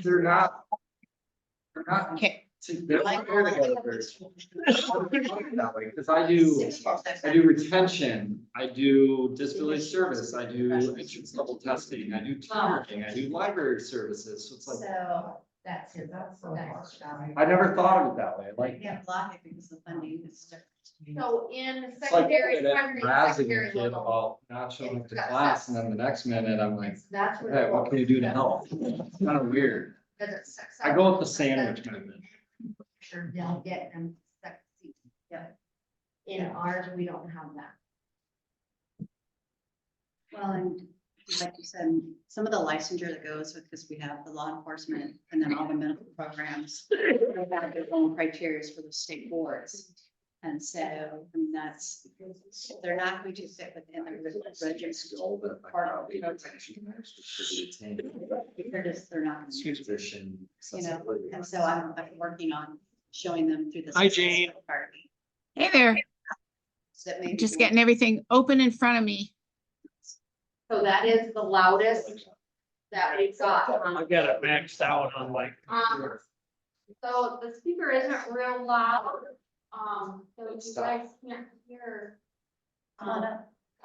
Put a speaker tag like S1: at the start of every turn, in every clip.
S1: they're not. They're not.
S2: Okay.
S1: They're not together very that way, because I do retention, I do disability service, I do entrance level testing, I do tutoring, I do library services, so it's like.
S3: So that's it, that's the next job.
S1: I never thought of it that way, like.
S3: Yeah, block it because the funding is different.
S4: So in
S1: It's like
S4: secondary,
S1: that
S4: primary,
S1: razzing
S4: secondary
S1: a kid
S4: level.
S1: about not showing up to class, and then the next minute, I'm like,
S3: That's what.
S1: hey, what can you do to help? It's kind of weird. I go with the sandwich method.
S3: Sure, they'll get them. Yeah. In ours, we don't have that.
S5: Well, and like you said, some of the licensure that goes with, because we have the law enforcement and then all the medical programs, they have their own criteria for the state boards. And so, I mean, that's, they're not going to fit within the register. Part of the program. They're not, you know, and so I'm working on showing them through this.
S6: Hi, Jane.
S2: Hey there,
S5: So that maybe
S2: just getting everything open in front of me.
S4: So that is the loudest that we've got.
S6: I got it maxed out on like.
S4: So the speaker isn't real loud, so you guys can't hear.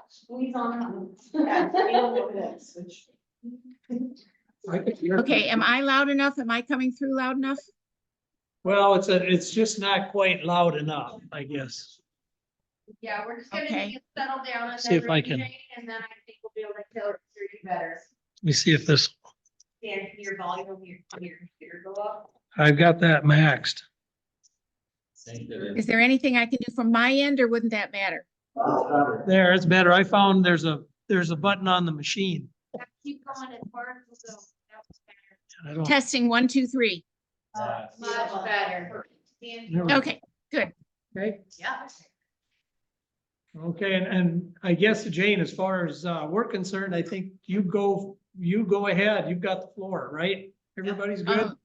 S4: Squeeze on.
S2: Okay, am I loud enough? Am I coming through loud enough?
S6: Well, it's just not quite loud enough, I guess.
S4: Yeah, we're just gonna
S2: Okay.
S4: need to settle down and
S6: See if I
S4: then
S6: can-
S4: retrain, and then I think we'll be able to hear you better.
S6: Let me see if this,
S4: And your volume on your computer go up.
S6: I've got that maxed.
S2: Is there anything I can do from my end or wouldn't that matter?
S6: There, it's better. I found there's a button on the machine.
S4: Keep going as far as we'll go. That's better.
S6: And I don't,
S2: Testing 1, 2, 3.
S4: Much better.
S6: There we-
S2: Okay,
S6: okay,
S5: Yeah.
S6: okay, and I guess Jane, as far as we're concerned, I think you go ahead. You've got the floor, right? Everybody's good?
S2: Um,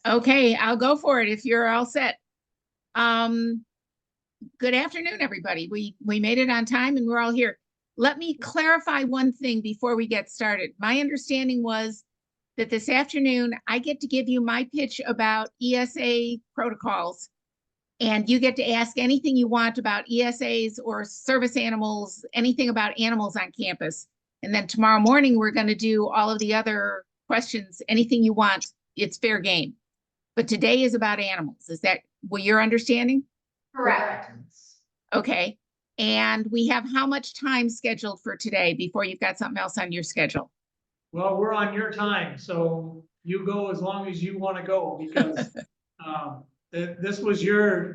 S2: okay, I'll go for it if you're all set. Good afternoon, everybody. We made it on time and we're all here. Let me clarify one thing before we get started. My understanding was that this afternoon I get to give you my pitch about ESA protocols. And you get to ask anything you want about ESAs or service animals, anything about animals on campus. And then tomorrow morning, we're going to do all of the other questions, anything you want. It's fair game. But today is about animals. Is that what you're understanding?
S4: Correct.
S2: Okay. And we have how much time scheduled for today before you've got something else on your schedule?
S6: Well, we're on your time, so you go as long as you want to go because this was your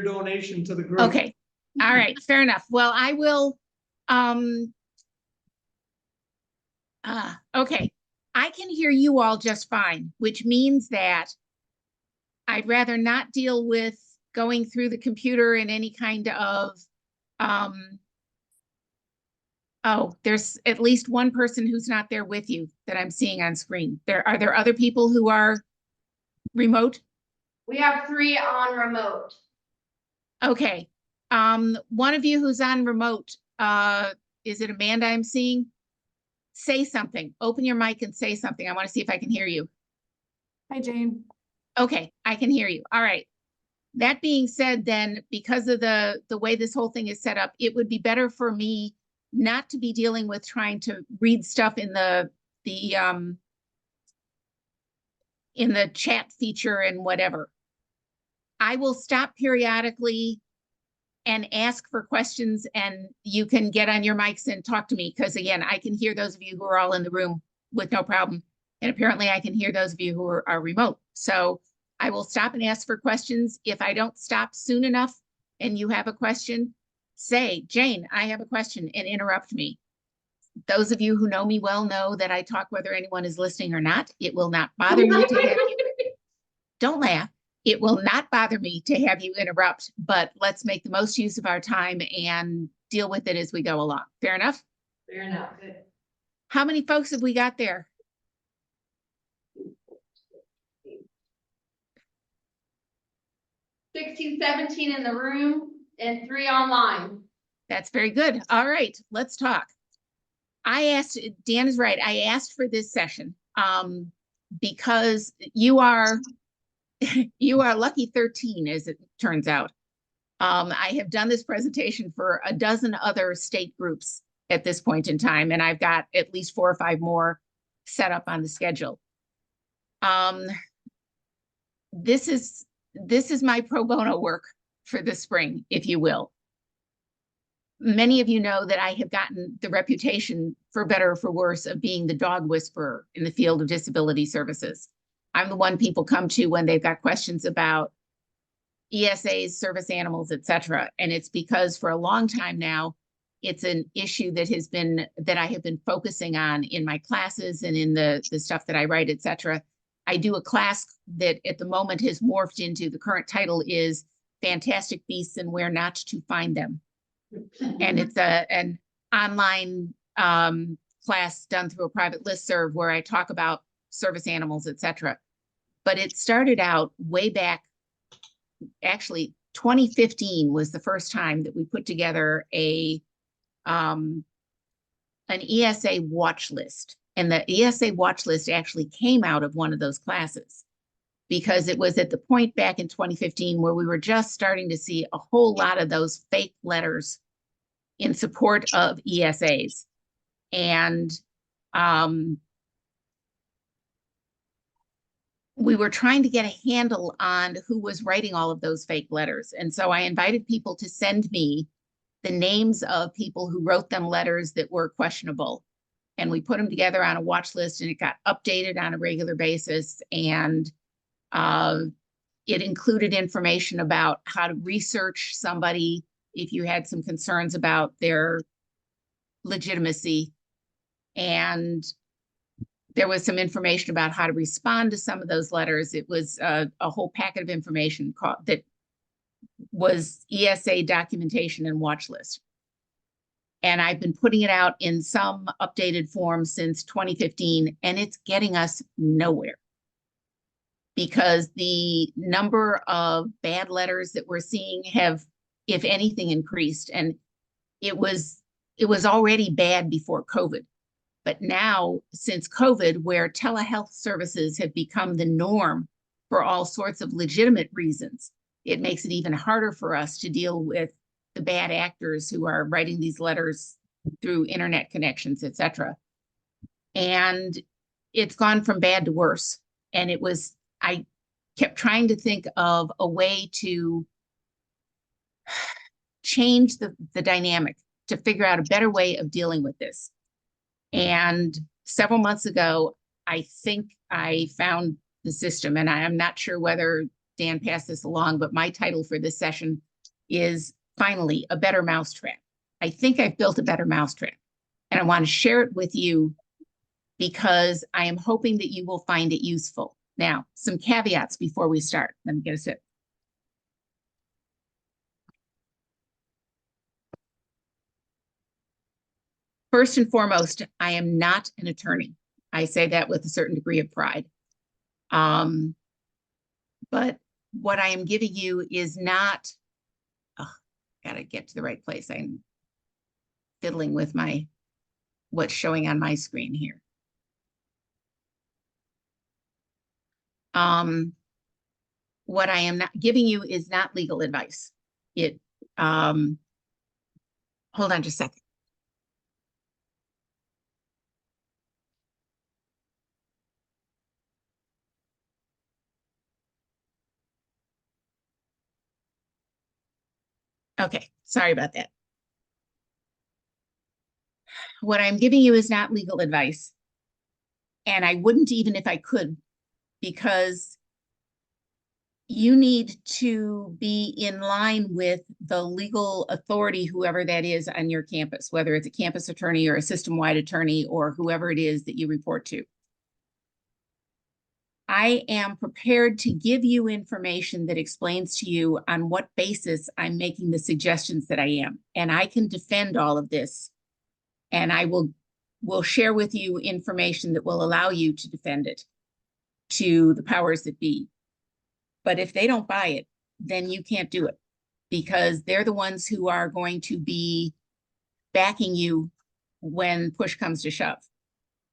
S6: donation to the group.
S2: Okay. All right. Fair enough. Well, I will. Okay. I can hear you all just fine, which means that I'd rather not deal with going through the computer in any kind of, oh, there's at least one person who's not there with you that I'm seeing on screen. Are there other people who are remote?
S4: We have 3 on remote.
S2: Okay. One of you who's on remote, is it Amanda I'm seeing? Say something. Open your mic and say something. I want to see if I can hear you.
S7: Hi, Jane.
S2: Okay, I can hear you. All right. That being said, then, because of the way this whole thing is set up, it would be better for me not to be dealing with trying to read stuff in the chat feature and whatever. I will stop periodically and ask for questions, and you can get on your mics and talk to me, because again, I can hear those of you who are all in the room with no problem. And apparently I can hear those of you who are remote. So I will stop and ask for questions. If I don't stop soon enough and you have a question, say, Jane, I have a question, and interrupt me. Those of you who know me well know that I talk whether anyone is listening or not. It will not bother me to have you. Don't laugh. It will not bother me to have you interrupt, but let's make the most use of our time and deal with it as we go along. Fair enough?
S4: Fair enough.
S2: How many folks have we got there?
S4: 16, 17 in the room and 3 online.
S2: That's very good. All right, let's talk. I asked, Dan is right. I asked for this session. because you are, you are lucky 13, as it turns out. I have done this presentation for a dozen other state groups at this point in time, and I've got at least 4 or 5 more set up on the schedule. This is my pro bono work for the spring, if you will. Many of you know that I have gotten the reputation, for better or for worse, of being the dog whisperer in the field of disability services. I'm the one people come to when they've got questions about ESAs, service animals, etc. And it's because for a long time now, it's an issue that I have been focusing on in my classes and in the stuff that I write, etc. I do a class that at the moment has morphed into, the current title is Fantastic Beasts and Where Not to Find Them. And it's an online class done through a private listserv where I talk about service animals, etc. But it started out way back, actually 2015 was the first time that we put together an ESA watch list. And the ESA watch list actually came out of one of those classes, because it was at the point back in 2015 where we were just starting to see a whole lot of those fake letters in support of ESAs. And we were trying to get a handle on who was writing all of those fake letters. And so I invited people to send me the names of people who wrote them letters that were questionable. And we put them together on a watch list, and it got updated on a regular basis. And it included information about how to research somebody if you had some concerns about their legitimacy. And there was some information about how to respond to some of those letters. It was a whole packet of information that was ESA documentation and watch list. And I've been putting it out in some updated form since 2015, and it's getting us nowhere, because the number of bad letters that we're seeing have, if anything, increased. And it was already bad before COVID. But now, since COVID, where telehealth services have become the norm for all sorts of legitimate reasons, it makes it even harder for us to deal with the bad actors who are writing these letters through internet connections, etc. And it's gone from bad to worse. And I kept trying to think of a way to change the dynamic, to figure out a better way of dealing with this. And several months ago, I think I found the system, and I am not sure whether Dan passed this along, but my title for this session is finally a better mousetrap. I think I've built a better mousetrap, and I want to share it with you because I am hoping that you will find it useful. Now, some caveats before we start. Let me get a sip. First and foremost, I am not an attorney. I say that with a certain degree of pride. But what I am giving you is not, gotta get to the right place. I'm fiddling with what's showing on my screen here. What I am not giving you is not legal advice. Hold on just a second. Okay, sorry about that. What I'm giving you is not legal advice. And I wouldn't even if I could, because you need to be in line with the legal authority, whoever that is on your campus, whether it's a campus attorney or a system-wide attorney or whoever it is that you report to. I am prepared to give you information that explains to you on what basis I'm making the suggestions that I am. And I can defend all of this. And I will share with you information that will allow you to defend it to the powers that be. But if they don't buy it, then you can't do it, because they're the ones who are going to be backing you when push comes to shove.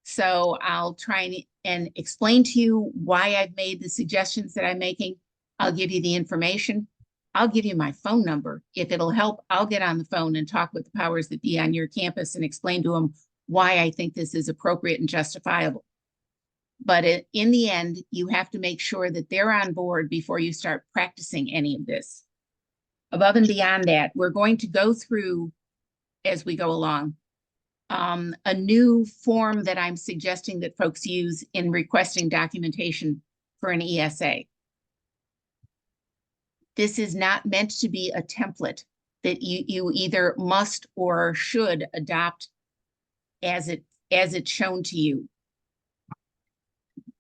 S2: So I'll try and explain to you why I've made the suggestions that I'm making. I'll give you the information. I'll give you my phone number. If it'll help, I'll get on the phone and talk with the powers that be on your campus and explain to them why I think this is appropriate and justifiable. But in the end, you have to make sure that they're on board before you start practicing any of this. Above and beyond that, we're going to go through, as we go along, a new form that I'm suggesting that folks use in requesting documentation for an ESA. This is not meant to be a template that you either must or should adopt as it's shown to you.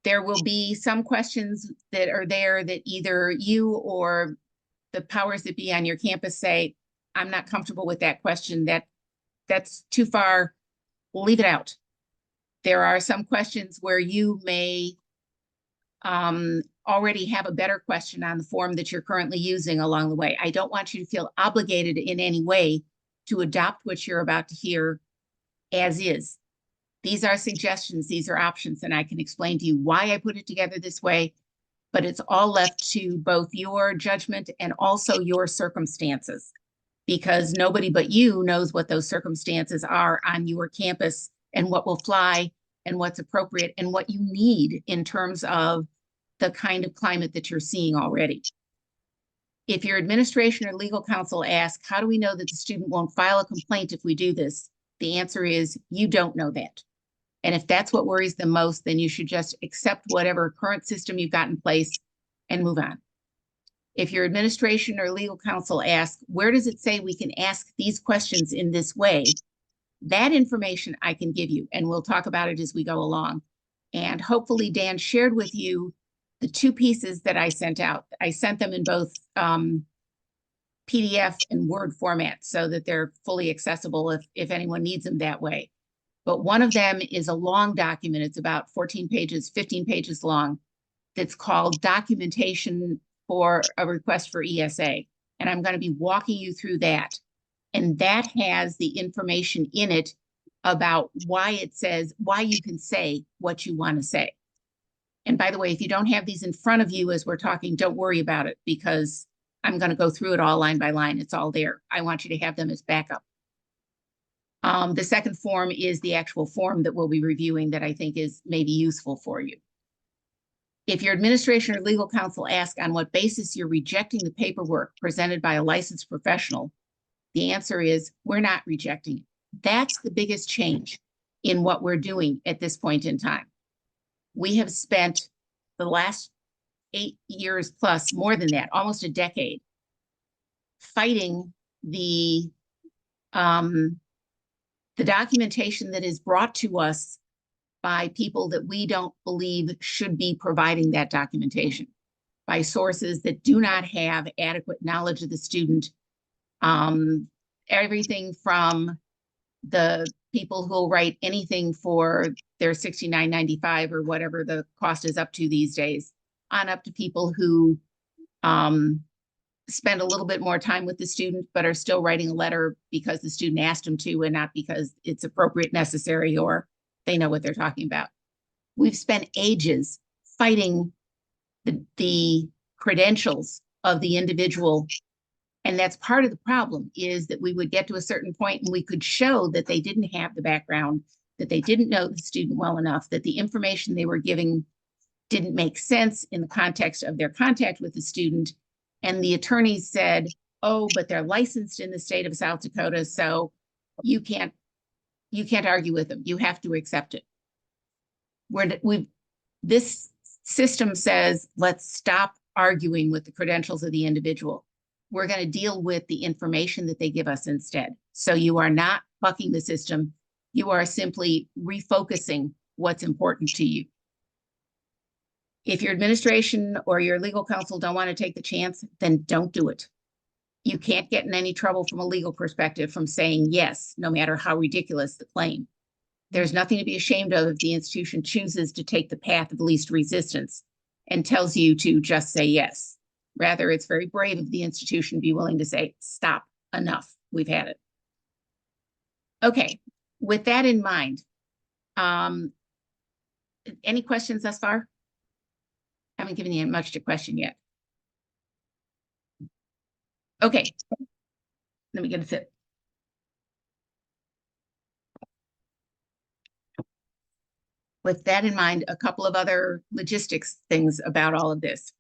S2: There will be some questions that are there that either you or the powers that be on your campus say, I'm not comfortable with that question. That's too far. We'll leave it out. There are some questions where you may already have a better question on the form that you're currently using along the way. I don't want you to feel obligated in any way to adopt what you're about to hear as is. These are suggestions, these are options, and I can explain to you why I put it together this way, but it's all left to both your judgment and also your circumstances, because nobody but you knows what those circumstances are on your campus and what will fly and what's appropriate and what you need in terms of the kind of climate that you're seeing already. If your administration or legal counsel ask, how do we know that the student won't file a complaint if we do this? The answer is, you don't know that. And if that's what worries them most, then you should just accept whatever current system you've got in place and move on. If your administration or legal counsel asks, where does it say we can ask these questions in this way? That information I can give you, and we'll talk about it as we go along. And hopefully Dan shared with you the two pieces that I sent out. I sent them in both PDF and Word format so that they're fully accessible if anyone needs them that way. But one of them is a long document. It's about 14 pages, 15 pages long. That's called Documentation for a Request for ESA. And I'm going to be walking you through that. And that has the information in it about why it says, why you can say what you want to say. And by the way, if you don't have these in front of you as we're talking, don't worry about it, because I'm going to go through it all line by line. It's all there. I want you to have them as backup. The second form is the actual form that we'll be reviewing that I think is maybe useful for you. If your administration or legal counsel ask on what basis you're rejecting the paperwork presented by a licensed professional, the answer is, we're not rejecting it. That's the biggest change in what we're doing at this point in time. We have spent the last 8 years plus, more than that, almost a decade, fighting the documentation that is brought to us by people that we don't believe should be providing that documentation, by sources that do not have adequate knowledge of the student. Everything from the people who'll write anything for their $69.95 or whatever the cost is up to these days, on up to people who spend a little bit more time with the student, but are still writing a letter because the student asked them to and not because it's appropriate, necessary, or they know what they're talking about. We've spent ages fighting the credentials of the individual. And that's part of the problem, is that we would get to a certain point and we could show that they didn't have the background, that they didn't know the student well enough, that the information they were giving didn't make sense in the context of their contact with the student. And the attorneys said, oh, but they're licensed in the state of South Dakota, so you can't argue with them. You have to accept it. This system says, let's stop arguing with the credentials of the individual. We're going to deal with the information that they give us instead. So you are not bucking the system. You are simply refocusing what's important to you. If your administration or your legal counsel don't want to take the chance, then don't do it. You can't get in any trouble from a legal perspective from saying yes, no matter how ridiculous the claim. There's nothing to be ashamed of if the institution chooses to take the path of least resistance and tells you to just say yes. Rather, it's very brave of the institution to be willing to say, stop, enough, we've had it. Okay, with that in mind, Any questions thus far? I haven't given you much to question yet. Okay. Let me get a sip. With that in mind, a couple of other logistics things about all of this.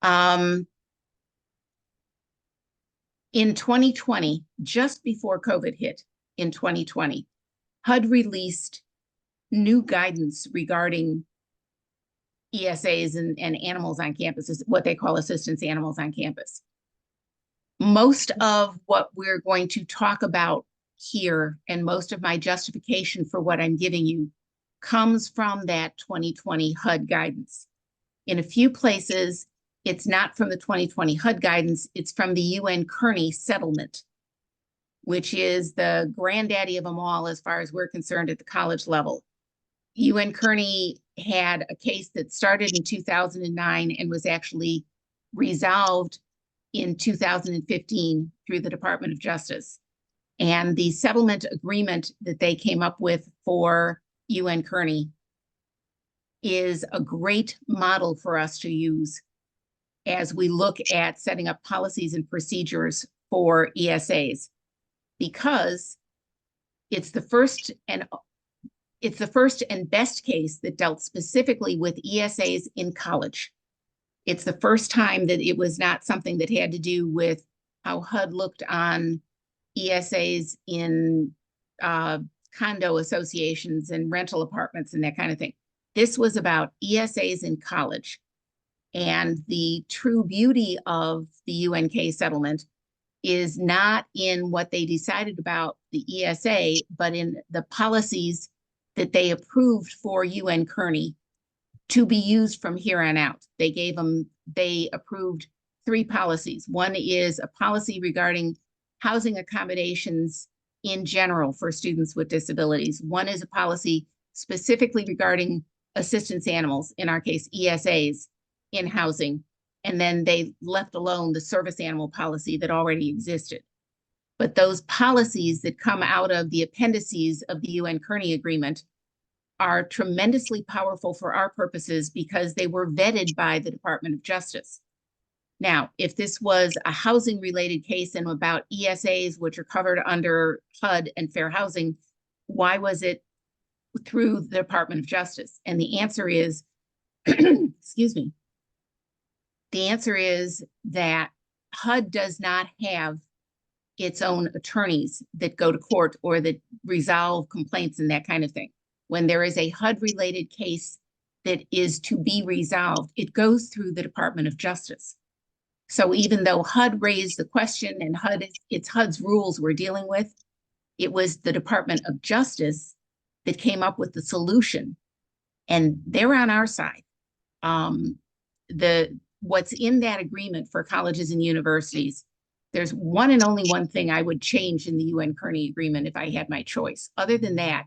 S2: In 2020, just before COVID hit in 2020, HUD released new guidance regarding ESAs and animals on campus, is what they call assistance animals on campus. Most of what we're going to talk about here and most of my justification for what I'm giving you comes from that 2020 HUD guidance. In a few places, it's not from the 2020 HUD guidance, it's from the UN Kearney settlement, which is the granddaddy of them all as far as we're concerned at the college level. UN Kearney had a case that started in 2009 and was actually resolved in 2015 through the Department of Justice. And the settlement agreement that they came up with for UN Kearney is a great model for us to use as we look at setting up policies and procedures for ESAs, because it's the first and best case that dealt specifically with ESAs in college. It's the first time that it was not something that had to do with how HUD looked on ESAs in condo associations and rental apartments and that kind of thing. This was about ESAs in college. And the true beauty of the UNK settlement is not in what they decided about the ESA, but in the policies that they approved for UN Kearney to be used from here on out. They approved 3 policies. One is a policy regarding housing accommodations in general for students with disabilities. One is a policy specifically regarding assistance animals, in our case, ESAs, in housing. And then they left alone the service animal policy that already existed. But those policies that come out of the appendices of the UN Kearney Agreement are tremendously powerful for our purposes because they were vetted by the Department of Justice. Now, if this was a housing related case and about ESAs, which are covered under HUD and fair housing, why was it through the Department of Justice? And the answer is, excuse me, the answer is that HUD does not have its own attorneys that go to court or that resolve complaints and that kind of thing. When there is a HUD-related case that is to be resolved, it goes through the Department of Justice. So even though HUD raised the question and it's HUD's rules we're dealing with, it was the Department of Justice that came up with the solution, and they're on our side. What's in that agreement for colleges and universities, there's one and only one thing I would change in the UN Kearney Agreement if I had my choice. Other than that,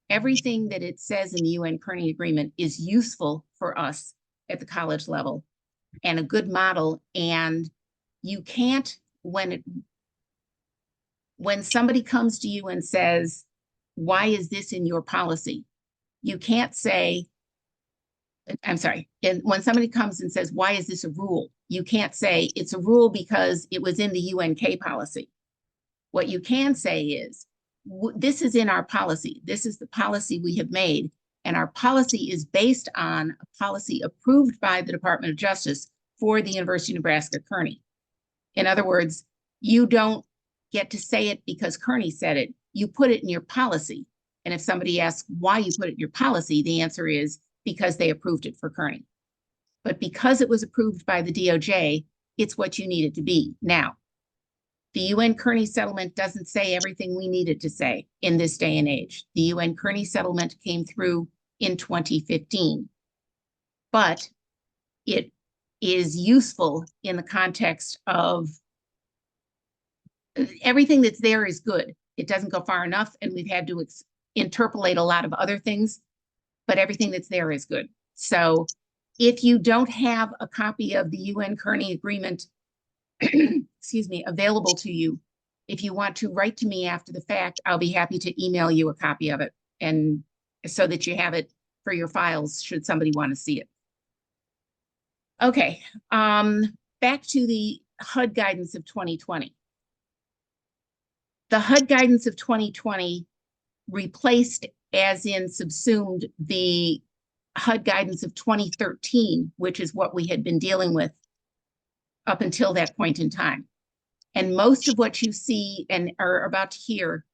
S2: everything that it says in the UN Kearney Agreement is useful for us at the college level and a good model. And you can't, when somebody comes to you and says, why is this in your policy? You can't say, I'm sorry, when somebody comes and says, why is this a rule? You can't say it's a rule because it was in the UNK policy. What you can say is, this is in our policy. This is the policy we have made. And our policy is based on a policy approved by the Department of Justice for the University of Nebraska Kearney. In other words, you don't get to say it because Kearney said it. You put it in your policy. And if somebody asks why you put it in your policy, the answer is because they approved it for Kearney. But because it was approved by the DOJ, it's what you need it to be. Now, the UN Kearney settlement doesn't say everything we need it to say in this day and age. The UN Kearney settlement came through in 2015, but it is useful in the context of everything that's there is good. It doesn't go far enough, and we've had to interpolate a lot of other things, but everything that's there is good. So if you don't have a copy of the UN Kearney Agreement, excuse me, available to you, if you want to write to me after the fact, I'll be happy to email you a copy of it, and so that you have it for your files, should somebody want to see it. Okay, back to the HUD guidance of 2020. The HUD guidance of 2020 replaced, as in subsumed, the HUD guidance of 2013, which is what we had been dealing with up until that point in time. And most of what you see and are about to hear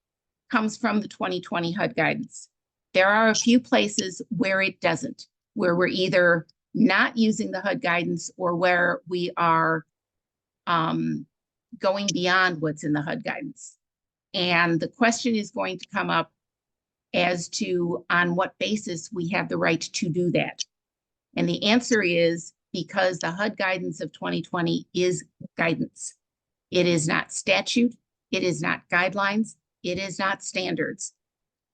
S2: comes from the 2020 HUD guidance. There are a few places where it doesn't, where we're either not using the HUD guidance or where we are going beyond what's in the HUD guidance. And the question is going to come up as to on what basis we have the right to do that. And the answer is because the HUD guidance of 2020 is guidance. It is not statute. It is not guidelines. It is not standards.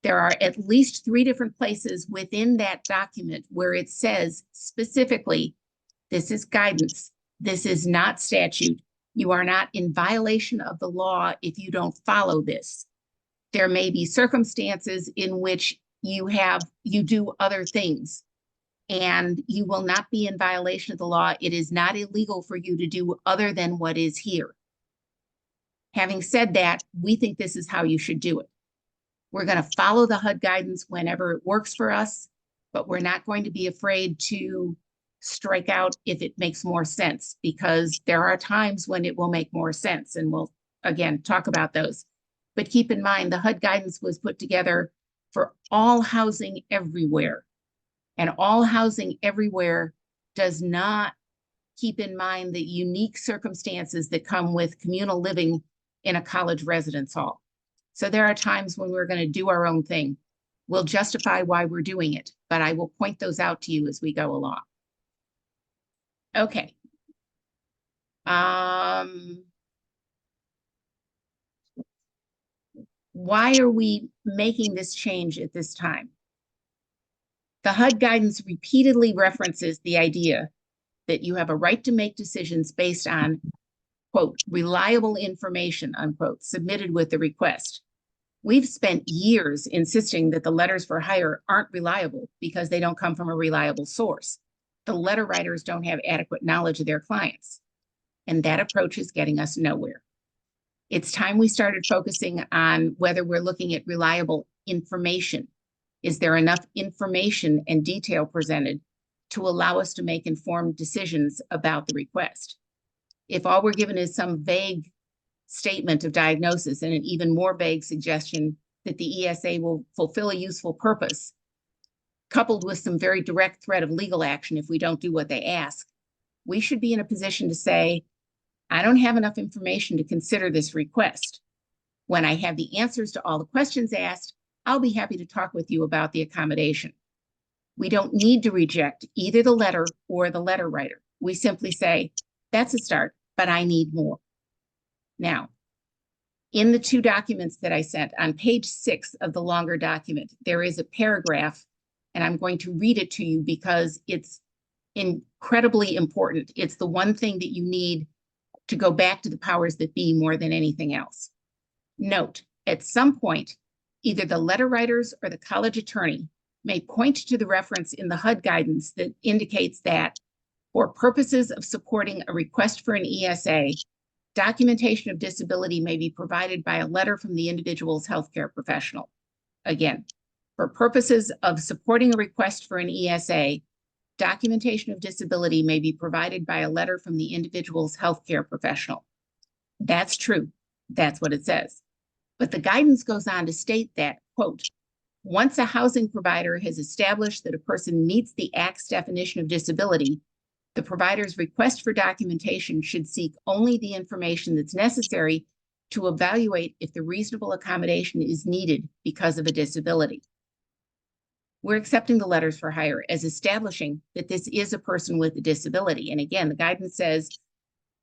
S2: There are at least 3 different places within that document where it says specifically, this is guidance. This is not statute. You are not in violation of the law if you don't follow this. There may be circumstances in which you do other things and you will not be in violation of the law. It is not illegal for you to do other than what is here. Having said that, we think this is how you should do it. We're going to follow the HUD guidance whenever it works for us, but we're not going to be afraid to strike out if it makes more sense, because there are times when it will make more sense, and we'll, again, talk about those. But keep in mind, the HUD guidance was put together for all housing everywhere. And all housing everywhere does not keep in mind the unique circumstances that come with communal living in a college residence hall. So there are times when we're going to do our own thing. We'll justify why we're doing it, but I will point those out to you as we go along. Okay. Why are we making this change at this time? The HUD guidance repeatedly references the idea that you have a right to make decisions based on, quote, reliable information, unquote, submitted with the request. We've spent years insisting that the letters for hire aren't reliable because they don't come from a reliable source. The letter writers don't have adequate knowledge of their clients. And that approach is getting us nowhere. It's time we started focusing on whether we're looking at reliable information. Is there enough information and detail presented to allow us to make informed decisions about the request? If all we're given is some vague statement of diagnosis and an even more vague suggestion that the ESA will fulfill a useful purpose, coupled with some very direct threat of legal action if we don't do what they ask, we should be in a position to say, I don't have enough information to consider this request. When I have the answers to all the questions asked, I'll be happy to talk with you about the accommodation. We don't need to reject either the letter or the letter writer. We simply say, that's a start, but I need more. Now, in the 2 documents that I sent, on page 6 of the longer document, there is a paragraph, and I'm going to read it to you because it's incredibly important. It's the one thing that you need to go back to the powers that be more than anything else. Note, at some point, either the letter writers or the college attorney may point to the reference in the HUD guidance that indicates that for purposes of supporting a request for an ESA, documentation of disability may be provided by a letter from the individual's healthcare professional. Again, for purposes of supporting a request for an ESA, documentation of disability may be provided by a letter from the individual's healthcare professional. That's true. That's what it says. But the guidance goes on to state that, quote, once a housing provider has established that a person meets the Act's definition of disability, the provider's request for documentation should seek only the information that's necessary to evaluate if the reasonable accommodation is needed because of a disability. We're accepting the letters for hire as establishing that this is a person with a disability. And again, the guidance says,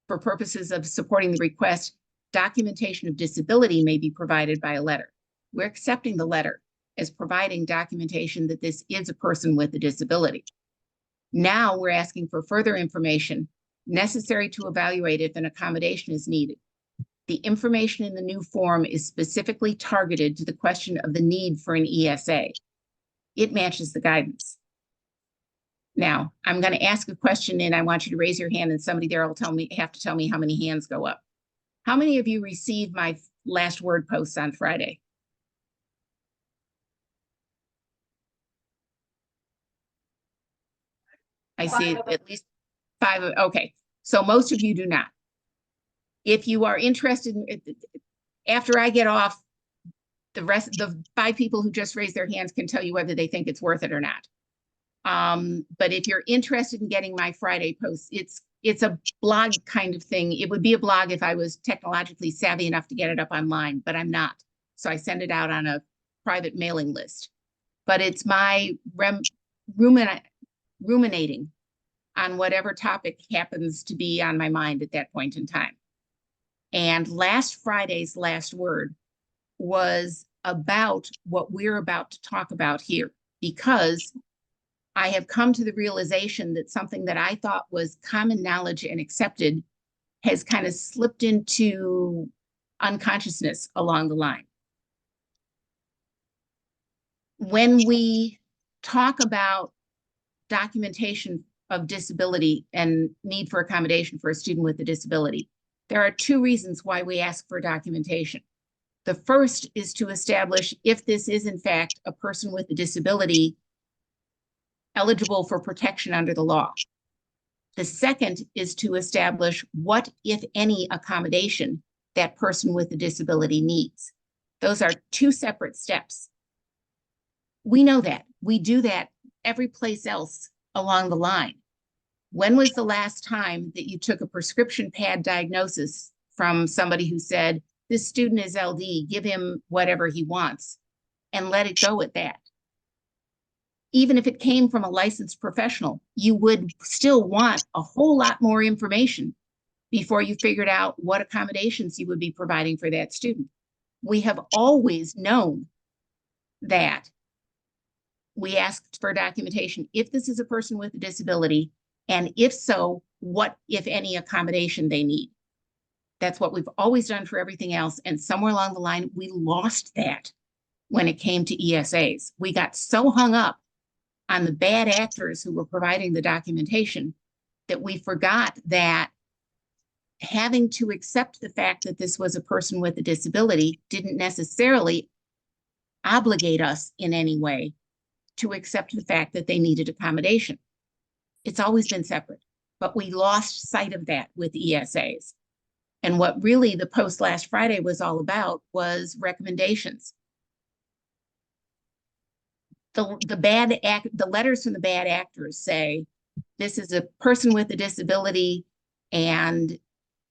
S2: for purposes of supporting the request, documentation of disability may be provided by a letter. We're accepting the letter as providing documentation that this is a person with a disability. Now we're asking for further information necessary to evaluate if an accommodation is needed. The information in the new form is specifically targeted to the question of the need for an ESA. It matches the guidance. Now, I'm going to ask a question and I want you to raise your hand and somebody there will have to tell me how many hands go up. How many of you received my last word posts on Friday? I see at least 5. Okay, so most of you do not. If you are interested, after I get off, the rest, the 5 people who just raised their hands can tell you whether they think it's worth it or not. But if you're interested in getting my Friday posts, it's a blog kind of thing. It would be a blog if I was technologically savvy enough to get it up online, but I'm not. So I send it out on a private mailing list. But it's my ruminating on whatever topic happens to be on my mind at that point in time. And last Friday's last word was about what we're about to talk about here, because I have come to the realization that something that I thought was common knowledge and accepted has kind of slipped into unconsciousness along the line. When we talk about documentation of disability and need for accommodation for a student with a disability, there are 2 reasons why we ask for documentation. The first is to establish if this is in fact a person with a disability eligible for protection under the law. The second is to establish what, if any, accommodation that person with a disability needs. Those are 2 separate steps. We know that. We do that every place else along the line. When was the last time that you took a prescription pad diagnosis from somebody who said, this student is LD, give him whatever he wants, and let it go at that? Even if it came from a licensed professional, you would still want a whole lot more information before you figured out what accommodations you would be providing for that student. We have always known that we asked for documentation if this is a person with a disability, and if so, what, if any, accommodation they need. That's what we've always done for everything else. And somewhere along the line, we lost that when it came to ESAs. We got so hung up on the bad actors who were providing the documentation that we forgot that having to accept the fact that this was a person with a disability didn't necessarily obligate us in any way to accept the fact that they needed accommodation. It's always been separate, but we lost sight of that with ESAs. And what really the post last Friday was all about was recommendations. The letters from the bad actors say, this is a person with a disability, and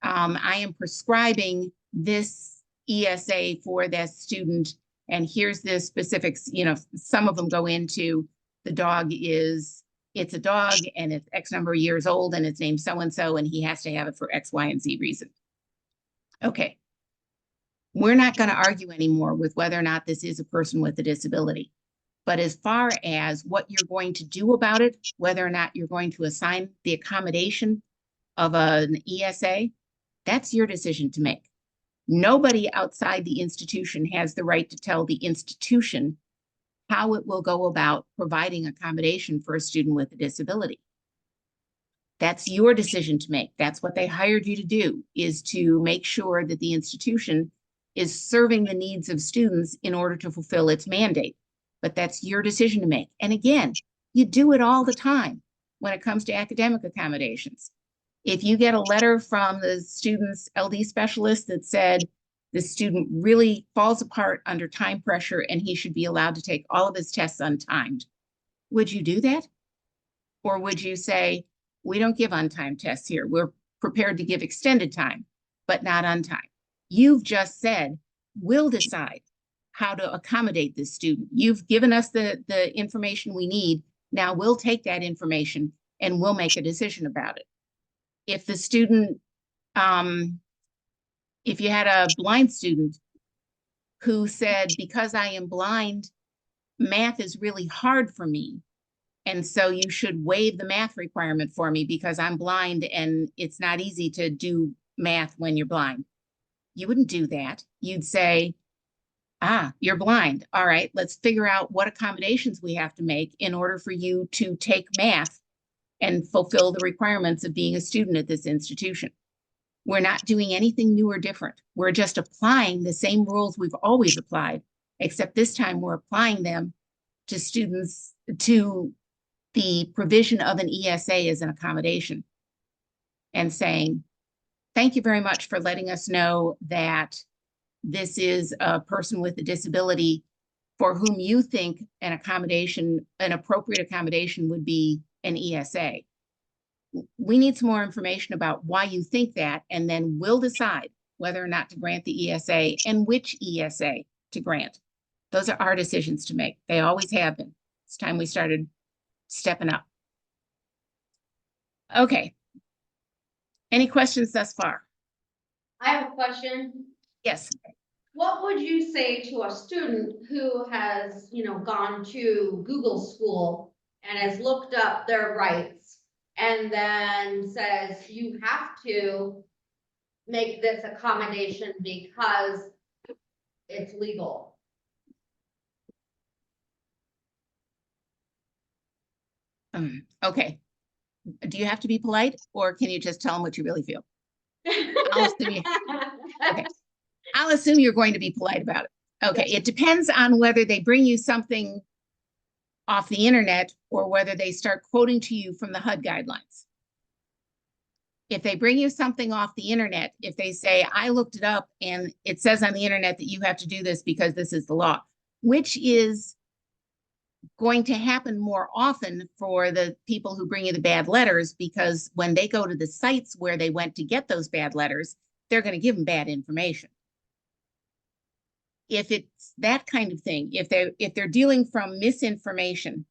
S2: I am prescribing this ESA for that student, and here's the specifics. You know, some of them go into it's a dog and it's X number of years old and it's named so-and-so and he has to have it for X, Y, and Z reason. Okay. We're not going to argue anymore with whether or not this is a person with a disability. But as far as what you're going to do about it, whether or not you're going to assign the accommodation of an ESA, that's your decision to make. Nobody outside the institution has the right to tell the institution how it will go about providing accommodation for a student with a disability. That's your decision to make. That's what they hired you to do, is to make sure that the institution is serving the needs of students in order to fulfill its mandate. But that's your decision to make. And again, you do it all the time when it comes to academic accommodations. If you get a letter from the student's LD specialist that said the student really falls apart under time pressure and he should be allowed to take all of his tests untimed, would you do that? Or would you say, we don't give untimed tests here. We're prepared to give extended time, but not untimed. You've just said, we'll decide how to accommodate this student. You've given us the information we need. Now we'll take that information and we'll make a decision about it. If the student, if you had a blind student who said, because I am blind, math is really hard for me, and so you should waive the math requirement for me because I'm blind and it's not easy to do math when you're blind. You wouldn't do that. You'd say, you're blind. All right, let's figure out what accommodations we have to make in order for you to take math and fulfill the requirements of being a student at this institution. We're not doing anything new or different. We're just applying the same rules we've always applied, except this time we're applying them to students, to the provision of an ESA as an accommodation, and saying, thank you very much for letting us know that this is a person with a disability for whom you think an accommodation, an appropriate accommodation would be an ESA. We need some more information about why you think that, and then we'll decide whether or not to grant the ESA and which ESA to grant. Those are our decisions to make. They always have been. It's time we started stepping up. Okay. Any questions thus far?
S4: I have a question.
S2: Yes.
S4: What would you say to a student who has, gone to Google School and has looked up their rights and then says you have to make this accommodation because it's legal?
S2: Okay. Do you have to be polite, or can you just tell them what you really feel? I'll assume you're going to be polite about it. Okay, it depends on whether they bring you something off the internet or whether they start quoting to you from the HUD guidelines. If they bring you something off the internet, if they say, I looked it up and it says on the internet that you have to do this because this is the law, which is going to happen more often for the people who bring you the bad letters, because when they go to the sites where they went to get those bad letters, they're going to give them bad information. If it's that kind of thing, if they're dealing from misinformation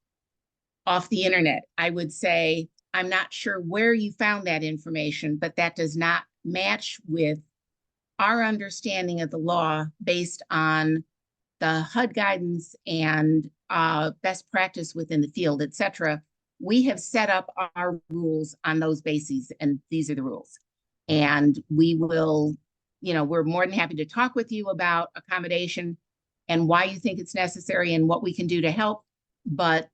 S2: off the internet, I would say, I'm not sure where you found that information, but that does not match with our understanding of the law based on the HUD guidance and best practice within the field, etc. We have set up our rules on those bases, and these are the rules. And we will, we're more than happy to talk with you about accommodation and why you think it's necessary and what we can do to help. But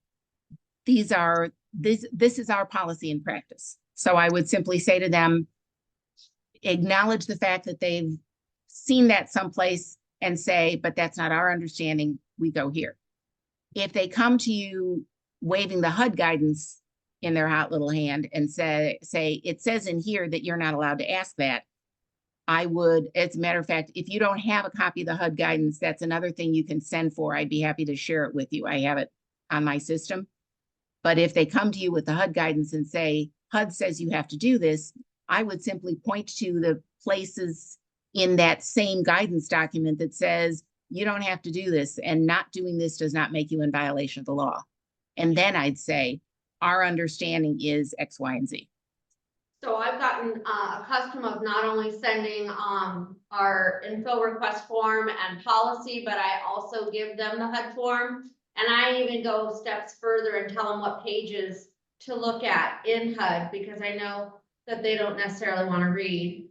S2: this is our policy and practice. So I would simply say to them, acknowledge the fact that they've seen that someplace and say, but that's not our understanding, we go here. If they come to you waving the HUD guidance in their hot little hand and say, it says in here that you're not allowed to ask that, I would, as a matter of fact, if you don't have a copy of the HUD guidance, that's another thing you can send for. I'd be happy to share it with you. I have it on my system. But if they come to you with the HUD guidance and say, HUD says you have to do this, I would simply point to the places in that same guidance document that says, you don't have to do this, and not doing this does not make you in violation of the law. And then I'd say, our understanding is X, Y, and Z.
S4: So I've gotten accustomed of not only sending our info request form and policy, but I also give them the HUD form. And I even go steps further and tell them what pages to look at in HUD, because I know that they don't necessarily want to read.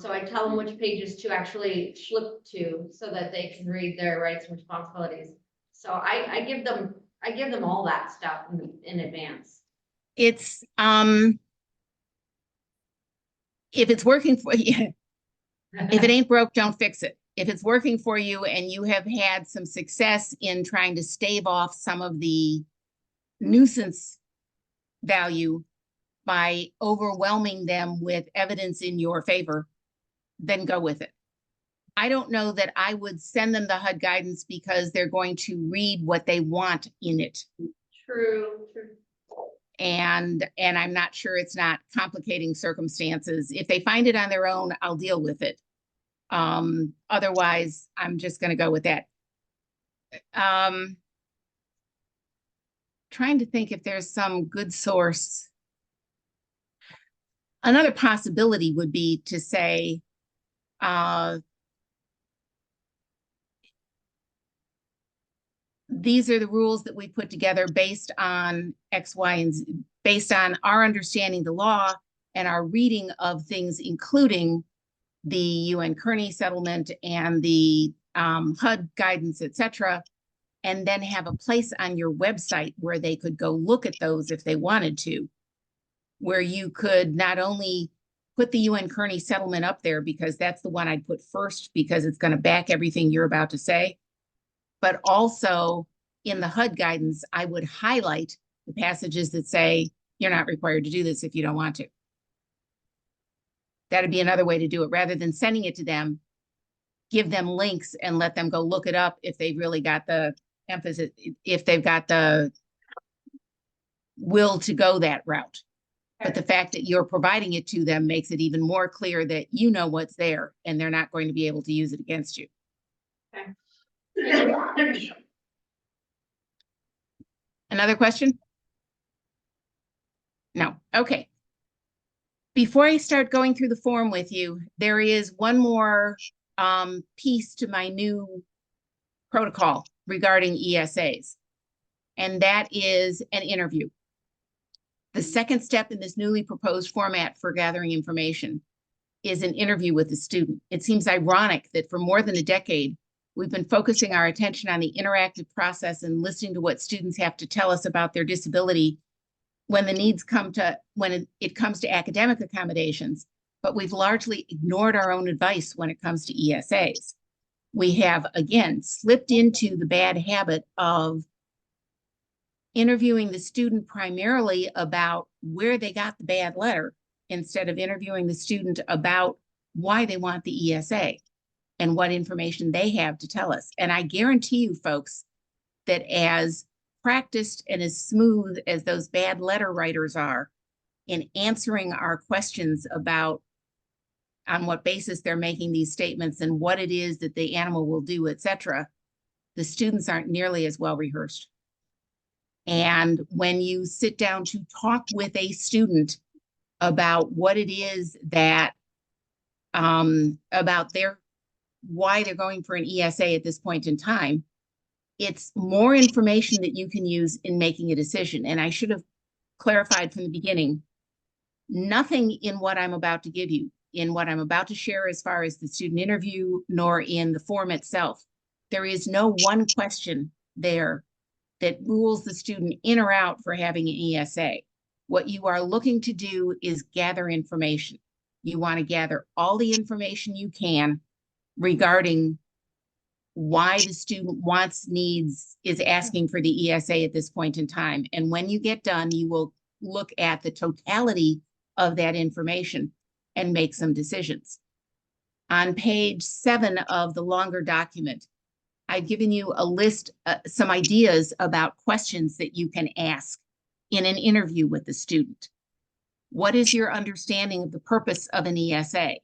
S4: So I tell them which pages to actually flip to so that they can read their rights and responsibilities. So I give them all that stuff in advance.
S2: It's if it's working for you, if it ain't broke, don't fix it. If it's working for you and you have had some success in trying to stave off some of the nuisance value by overwhelming them with evidence in your favor, then go with it. I don't know that I would send them the HUD guidance because they're going to read what they want in it.
S4: True.
S2: And I'm not sure it's not complicating circumstances. If they find it on their own, I'll deal with it. Otherwise, I'm just going to go with that. Trying to think if there's some good source. Another possibility would be to say, these are the rules that we put together based on X, Y, and Z, based on our understanding the law and our reading of things, including the UN Kearney settlement and the HUD guidance, etc., and then have a place on your website where they could go look at those if they wanted to. where you could not only put the UN Kearney settlement up there, because that's the one I'd put first, because it's going to back everything you're about to say. But also in the HUD guidance, I would highlight the passages that say, you're not required to do this if you don't want to. That'd be another way to do it. Rather than sending it to them, give them links and let them go look it up if they've really got the emphasis, if they've got the will to go that route. But the fact that you're providing it to them makes it even more clear that you know what's there and they're not going to be able to use it against you.
S4: Okay.
S2: Another question? No. Okay. Before I start going through the form with you, there is one more piece to my new protocol regarding ESAs, and that is an interview. The second step in this newly proposed format for gathering information is an interview with the student. It seems ironic that for more than a decade, we've been focusing our attention on the interactive process and listening to what students have to tell us about their disability when the needs come to, when it comes to academic accommodations, but we've largely ignored our own advice when it comes to ESAs. We have, again, slipped into the bad habit of interviewing the student primarily about where they got the bad letter instead of interviewing the student about why they want the ESA and what information they have to tell us. And I guarantee you, folks, that as practiced and as smooth as those bad letter writers are in answering our questions about on what basis they're making these statements and what it is that the animal will do, etc., the students aren't nearly as well rehearsed. And when you sit down to talk with a student about what it is that, about why they're going for an ESA at this point in time, it's more information that you can use in making a decision. And I should have clarified from the beginning, nothing in what I'm about to give you, in what I'm about to share as far as the student interview, nor in the form itself. There is no one question there that rules the student in or out for having an ESA. What you are looking to do is gather information. You want to gather all the information you can regarding why the student wants, needs, is asking for the ESA at this point in time. And when you get done, you will look at the totality of that information and make some decisions. On page 7 of the longer document, I've given you a list, some ideas about questions that you can ask in an interview with the student. What is your understanding of the purpose of an ESA?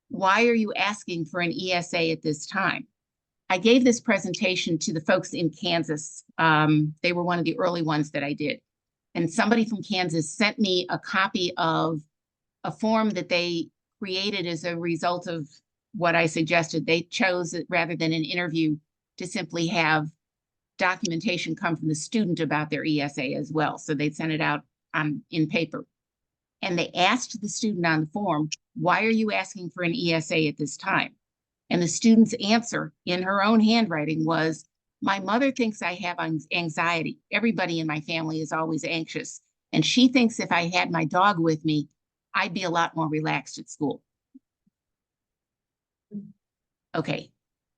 S2: Why are you asking for an ESA at this time? I gave this presentation to the folks in Kansas. They were one of the early ones that I did. And somebody from Kansas sent me a copy of a form that they created as a result of what I suggested. They chose, rather than an interview, to simply have documentation come from the student about their ESA as well. So they sent it out in paper. And they asked the student on the form, why are you asking for an ESA at this time? And the student's answer in her own handwriting was, my mother thinks I have anxiety. Everybody in my family is always anxious. And she thinks if I had my dog with me, I'd be a lot more relaxed at school. Okay.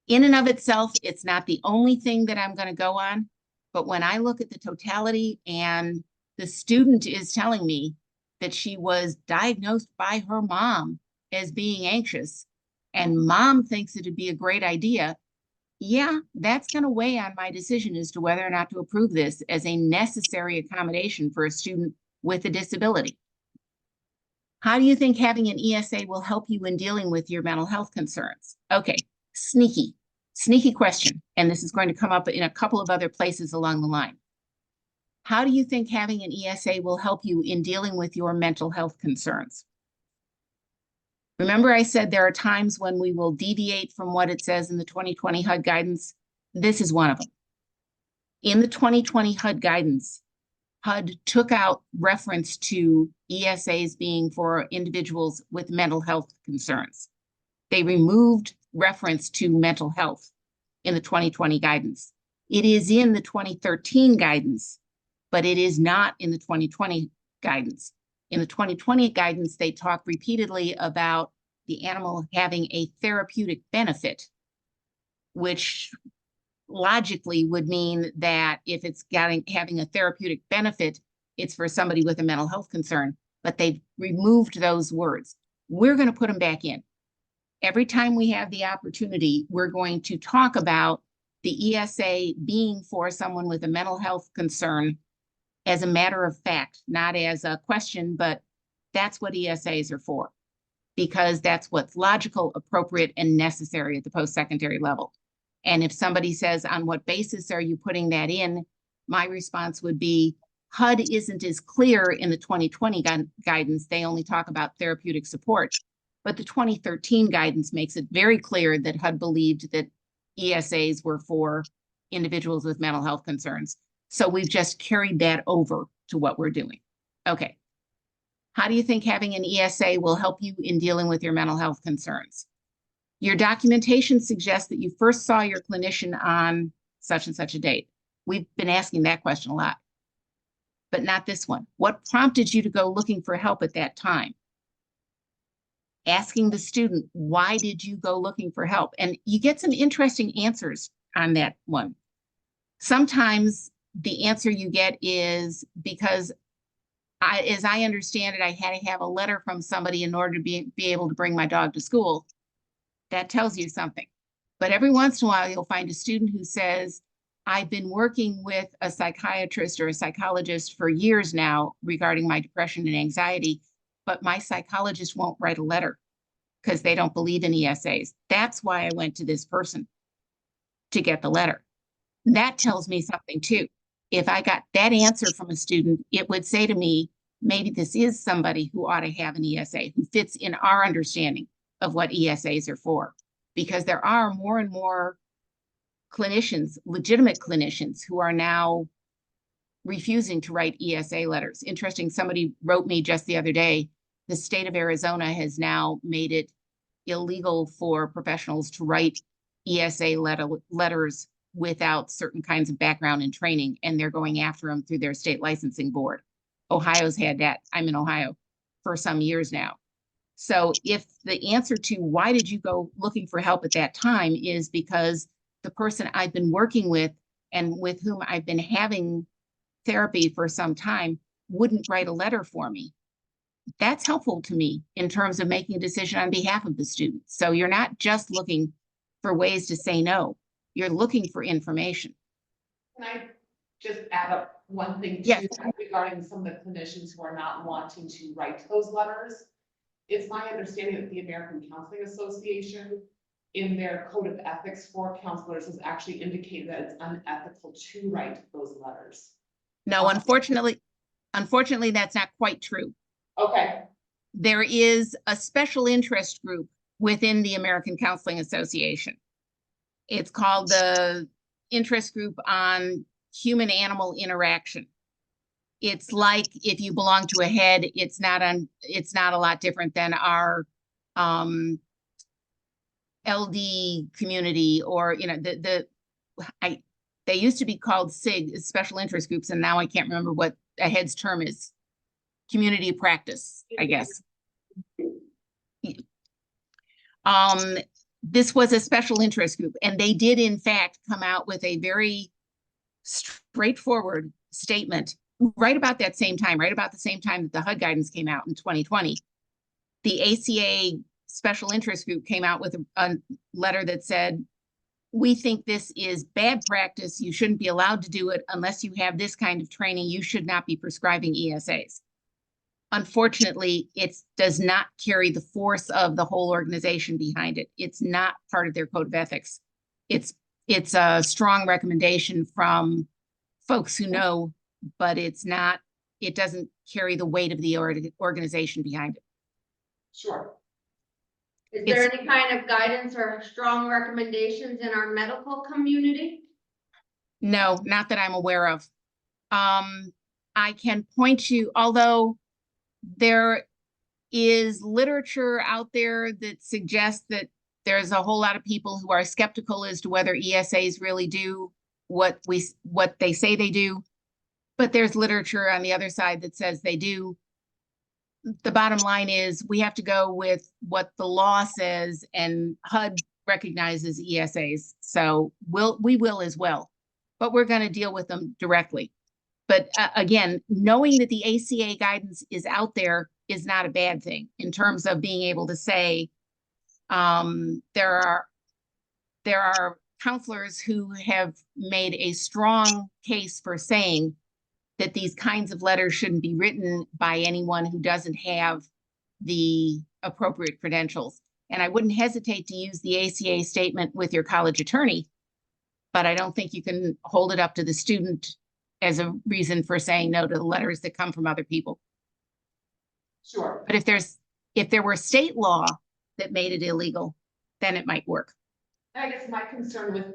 S2: In and of itself, it's not the only thing that I'm going to go on. But when I look at the totality and the student is telling me that she was diagnosed by her mom as being anxious, and mom thinks it'd be a great idea, yeah, that's going to weigh on my decision as to whether or not to approve this as a necessary accommodation for a student with a disability. How do you think having an ESA will help you in dealing with your mental health concerns? Okay, sneaky question. And this is going to come up in a couple of other places along the line. How do you think having an ESA will help you in dealing with your mental health concerns? Remember I said there are times when we will deviate from what it says in the 2020 HUD guidance? This is one of them. In the 2020 HUD guidance, HUD took out reference to ESAs being for individuals with mental health concerns. They removed reference to mental health in the 2020 guidance. It is in the 2013 guidance, but it is not in the 2020 guidance. In the 2020 guidance, they talk repeatedly about the animal having a therapeutic benefit, which logically would mean that if it's having a therapeutic benefit, it's for somebody with a mental health concern, but they've removed those words. We're going to put them back in. Every time we have the opportunity, we're going to talk about the ESA being for someone with a mental health concern as a matter of fact, not as a question, but that's what ESAs are for, because that's what's logical, appropriate, and necessary at the post-secondary level. And if somebody says, on what basis are you putting that in? My response would be, HUD isn't as clear in the 2020 guidance. They only talk about therapeutic support. But the 2013 guidance makes it very clear that HUD believed that ESAs were for individuals with mental health concerns. So we've just carried that over to what we're doing. Okay. How do you think having an ESA will help you in dealing with your mental health concerns? Your documentation suggests that you first saw your clinician on such and such a date. We've been asking that question a lot, but not this one. What prompted you to go looking for help at that time? Asking the student, why did you go looking for help? And you get some interesting answers on that one. Sometimes the answer you get is because as I understand it, I had to have a letter from somebody in order to be able to bring my dog to school. That tells you something. But every once in a while, you'll find a student who says, I've been working with a psychiatrist or a psychologist for years now regarding my depression and anxiety, but my psychologist won't write a letter because they don't believe in ESAs. That's why I went to this person to get the letter. That tells me something too. If I got that answer from a student, it would say to me, maybe this is somebody who ought to have an ESA, who fits in our understanding of what ESAs are for. Because there are more and more clinicians, legitimate clinicians, who are now refusing to write ESA letters. Interesting, somebody wrote me just the other day, the state of Arizona has now made it illegal for professionals to write ESA letters without certain kinds of background and training, and they're going after them through their state licensing board. Ohio's had that. I'm in Ohio for some years now. So if the answer to why did you go looking for help at that time is because the person I've been working with and with whom I've been having therapy for some time wouldn't write a letter for me, that's helpful to me in terms of making a decision on behalf of the student. So you're not just looking for ways to say no, you're looking for information.
S8: Can I just add up one thing
S2: Yes.
S8: too regarding some of the clinicians who are not wanting to write those letters? It's my understanding that the American Counseling Association, in their code of ethics for counselors, has actually indicated that it's unethical to write those letters.
S2: No, unfortunately, that's not quite true.
S8: Okay.
S2: There is a special interest group within the American Counseling Association. It's called the Interest Group on Human-Animal Interaction. It's like if you belong to a head, it's not a lot different than our LD community, or they used to be called SIG, special interest groups, and now I can't remember what a head's term is. Community practice, I guess. This was a special interest group, and they did in fact come out with a very straightforward statement right about that same time, right about the same time that the HUD guidance came out in 2020. The ACA special interest group came out with a letter that said, we think this is bad practice. You shouldn't be allowed to do it unless you have this kind of training. You should not be prescribing ESAs. Unfortunately, it does not carry the force of the whole organization behind it. It's not part of their code of ethics. It's a strong recommendation from folks who know, but it doesn't carry the weight of the organization behind it.
S8: Sure.
S4: Is there any kind of guidance or strong recommendations in our medical community?
S2: No, not that I'm aware of. I can point you, although there is literature out there that suggests that there's a whole lot of people who are skeptical as to whether ESAs really do what they say they do. But there's literature on the other side that says they do. The bottom line is we have to go with what the law says, and HUD recognizes ESAs. So we will as well, but we're going to deal with them directly. But again, knowing that the ACA guidance is out there is not a bad thing in terms of being able to say, there are counselors who have made a strong case for saying that these kinds of letters shouldn't be written by anyone who doesn't have the appropriate credentials. And I wouldn't hesitate to use the ACA statement with your college attorney, but I don't think you can hold it up to the student as a reason for saying no to the letters that come from other people.
S8: Sure.
S2: But if there were state law that made it illegal, then it might work.
S8: I guess my concern with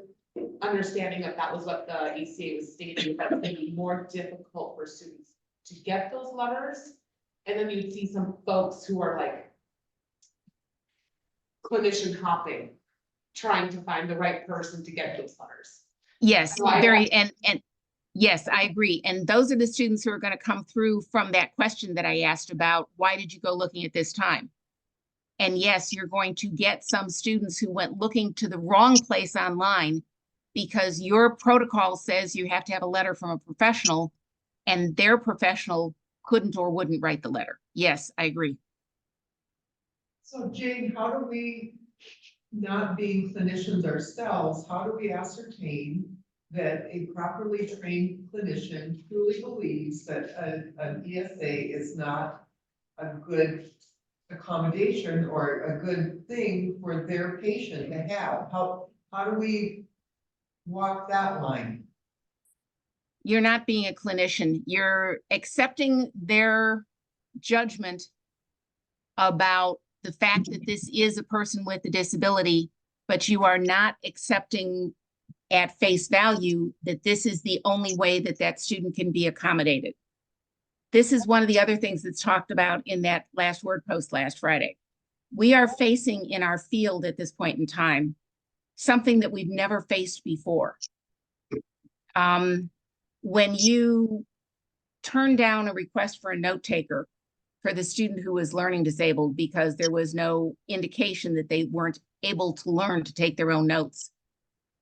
S8: understanding that was what the ACA was stating, that it's gonna be more difficult for students to get those letters. And then you'd see some folks who are like clinician hopping, trying to find the right person to get those letters.
S2: Yes,
S8: So I-
S2: and yes, I agree. And those are the students who are going to come through from that question that I asked about, why did you go looking at this time? And yes, you're going to get some students who went looking to the wrong place online because your protocol says you have to have a letter from a professional, and their professional couldn't or wouldn't write the letter. Yes, I agree.
S9: So Jane, how do we, not being clinicians ourselves, how do we ascertain that a properly trained clinician truly believes that an ESA is not a good accommodation or a good thing for their patient to have? How do we walk that line?
S2: You're not being a clinician. You're accepting their judgment about the fact that this is a person with a disability, but you are not accepting at face value that this is the only way that that student can be accommodated. This is one of the other things that's talked about in that last word post last Friday. We are facing in our field at this point in time something that we've never faced before. When you turn down a request for a note taker for the student who was learning disabled because there was no indication that they weren't able to learn to take their own notes,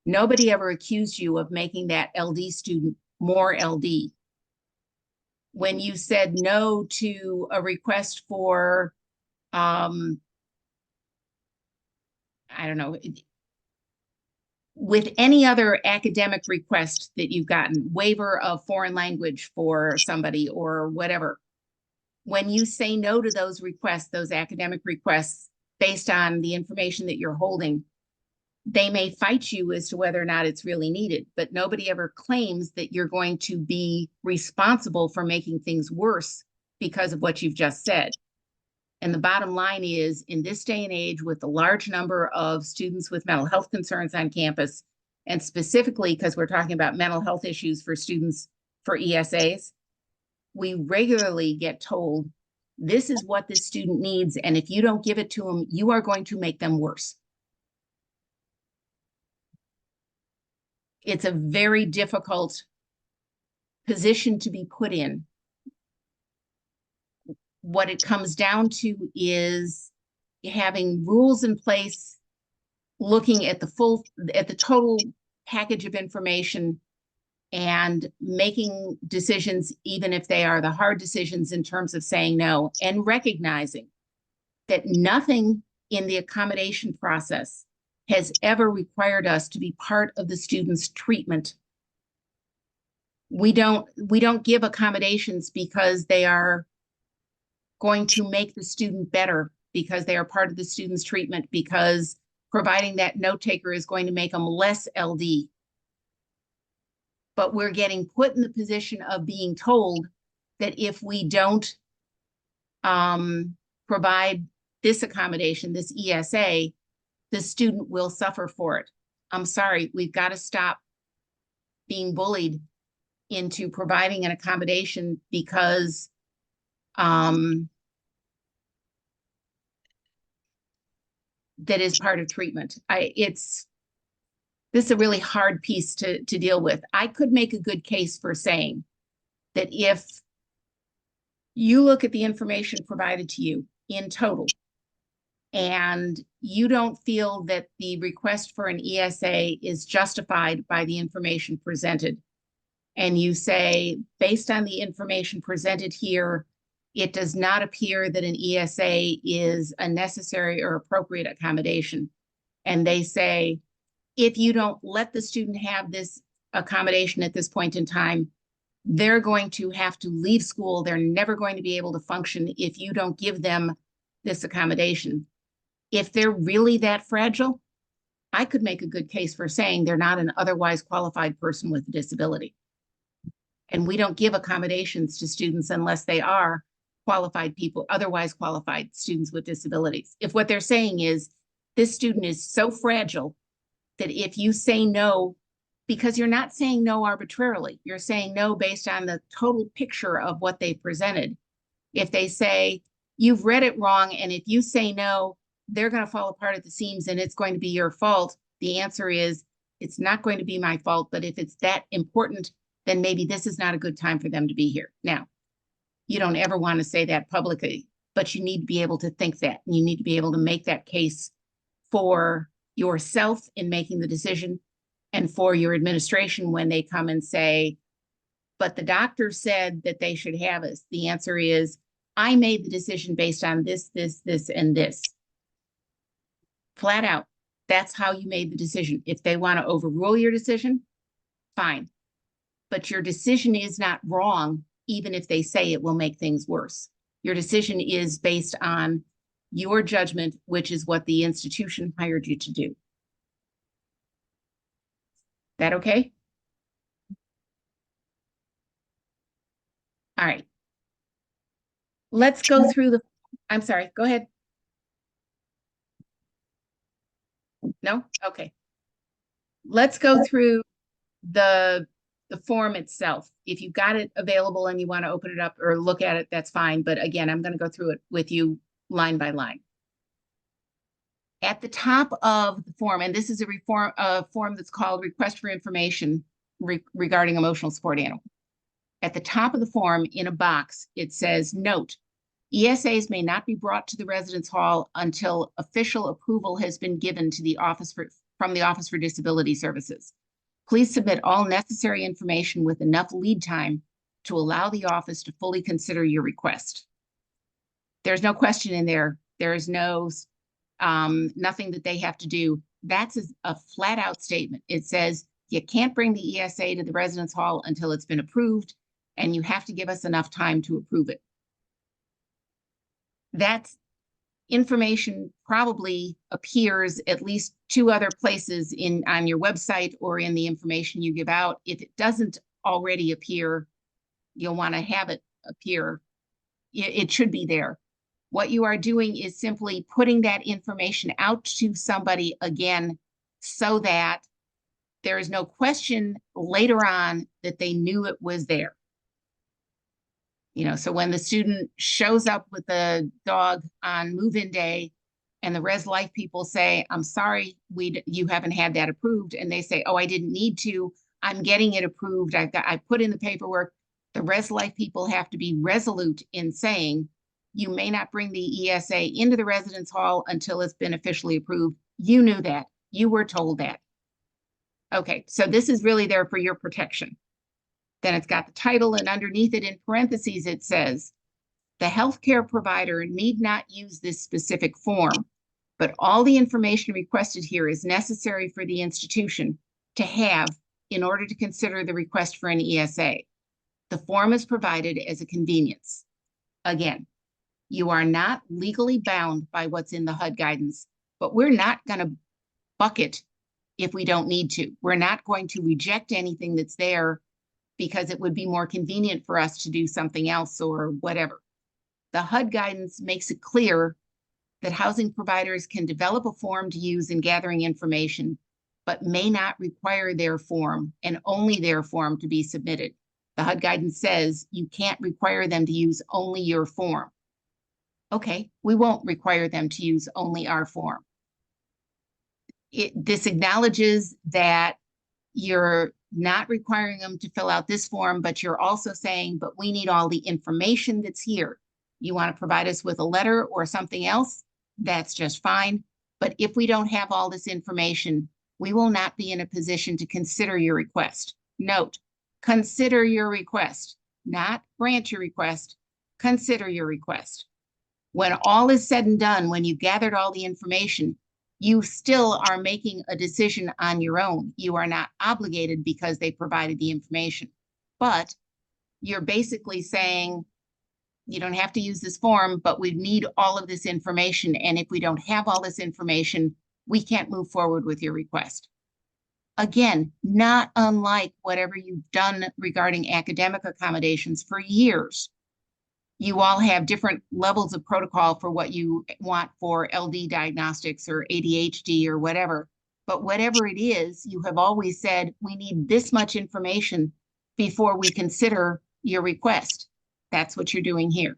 S2: nobody ever accused you of making that LD student more LD. When you said no to a request for, I don't know, with any other academic request that you've gotten, waiver of foreign language for somebody or whatever, when you say no to those requests, those academic requests, based on the information that you're holding, they may fight you as to whether or not it's really needed, but nobody ever claims that you're going to be responsible for making things worse because of what you've just said. And the bottom line is, in this day and age, with the large number of students with mental health concerns on campus, and specifically because we're talking about mental health issues for students for ESAs, we regularly get told, this is what this student needs, and if you don't give it to them, you are going to make them worse. It's a very difficult position to be put in. What it comes down to is having rules in place, looking at the total package of information, and making decisions, even if they are the hard decisions in terms of saying no, and recognizing that nothing in the accommodation process has ever required us to be part of the student's treatment. We don't give accommodations because they are going to make the student better, because they are part of the student's treatment, because providing that note taker is going to make them less LD. But we're getting put in the position of being told that if we don't provide this accommodation, this ESA, the student will suffer for it. I'm sorry, we've got to stop being bullied into providing an accommodation because that is part of treatment. This is a really hard piece to deal with. I could make a good case for saying that if you look at the information provided to you in total, and you don't feel that the request for an ESA is justified by the information presented, and you say, based on the information presented here, it does not appear that an ESA is a necessary or appropriate accommodation. And they say, if you don't let the student have this accommodation at this point in time, they're going to have to leave school. They're never going to be able to function if you don't give them this accommodation. If they're really that fragile, I could make a good case for saying they're not an otherwise qualified person with a disability. And we don't give accommodations to students unless they are qualified people, otherwise qualified students with disabilities. If what they're saying is this student is so fragile that if you say no, because you're not saying no arbitrarily, you're saying no based on the total picture of what they presented. If they say, you've read it wrong, and if you say no, they're going to fall apart at the seams and it's going to be your fault. The answer is, it's not going to be my fault, but if it's that important, then maybe this is not a good time for them to be here. Now, you don't ever want to say that publicly, but you need to be able to think that. And you need to be able to make that case for yourself in making the decision and for your administration when they come and say, but the doctor said that they should have us. The answer is, I made the decision based on this, and this. Flat out, that's how you made the decision. If they want to overrule your decision, fine. But your decision is not wrong, even if they say it will make things worse. Your decision is based on your judgment, which is what the institution hired you to do. That okay? All right. Let's go through the, I'm sorry, go ahead. No? Okay. Let's go through the form itself. If you've got it available and you want to open it up or look at it, that's fine. But again, I'm going to go through it with you line by line. At the top of the form, and this is a form that's called Request for Information regarding emotional support animal. At the top of the form, in a box, it says, note, ESAs may not be brought to the residence hall until official approval has been given to the from the Office for Disability Services. Please submit all necessary information with enough lead time to allow the office to fully consider your request. There's no question in there. There is no nothing that they have to do. That's a flat out statement. It says you can't bring the ESA to the residence hall until it's been approved, and you have to give us enough time to approve it. That's information probably appears at least 2 other places on your website or in the information you give out. If it doesn't already appear, you'll want to have it appear. It should be there. What you are doing is simply putting that information out to somebody again so that there is no question later on that they knew it was there. You know, so when the student shows up with the dog on move-in day and the Res Life people say, I'm sorry, you haven't had that approved. And they say, oh, I didn't need to. I'm getting it approved. I put in the paperwork. The Res Life people have to be resolute in saying, you may not bring the ESA into the residence hall until it's been officially approved. You knew that. You were told that. Okay, so this is really there for your protection. Then it's got the title, and underneath it in parentheses, it says, the healthcare provider need not use this specific form, but all the information requested here is necessary for the institution to have in order to consider the request for an ESA. The form is provided as a convenience. Again, you are not legally bound by what's in the HUD guidance, but we're not going to bucket if we don't need to. We're not going to reject anything that's there because it would be more convenient for us to do something else or whatever. The HUD guidance makes it clear that housing providers can develop a form to use in gathering information, but may not require their form and only their form to be submitted. The HUD guidance says you can't require them to use only your form. Okay, we won't require them to use only our form. This acknowledges that you're not requiring them to fill out this form, but you're also saying, but we need all the information that's here. You want to provide us with a letter or something else? That's just fine. But if we don't have all this information, we will not be in a position to consider your request. Note, consider your request, not grant your request, consider your request. When all is said and done, when you gathered all the information, you still are making a decision on your own. You are not obligated because they provided the information. But you're basically saying, you don't have to use this form, but we need all of this information. And if we don't have all this information, we can't move forward with your request. Again, not unlike whatever you've done regarding academic accommodations for years. You all have different levels of protocol for what you want for LD diagnostics or ADHD or whatever. But whatever it is, you have always said, we need this much information before we consider your request. That's what you're doing here.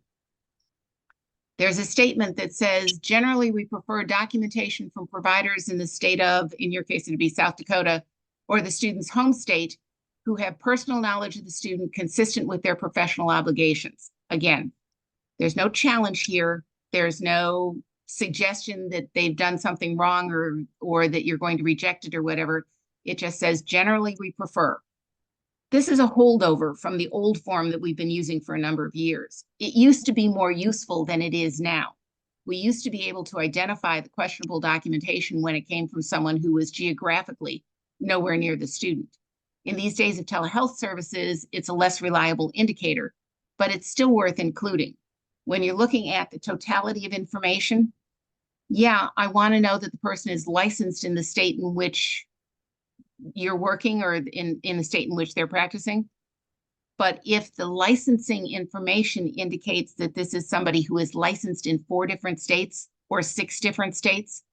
S2: There's a statement that says, generally, we prefer documentation from providers in the state of, in your case, it'd be South Dakota, or the student's home state, who have personal knowledge of the student consistent with their professional obligations. Again, there's no challenge here. There's no suggestion that they've done something wrong or that you're going to reject it or whatever. It just says, generally, we prefer. This is a holdover from the old form that we've been using for a number of years. It used to be more useful than it is now. We used to be able to identify the questionable documentation when it came from someone who was geographically nowhere near the student. In these days of telehealth services, it's a less reliable indicator, but it's still worth including. When you're looking at the totality of information, yeah, I want to know that the person is licensed in the state in which you're working or in the state in which they're practicing. But if the licensing information indicates that this is somebody who is licensed in 4 different states or 6 different states,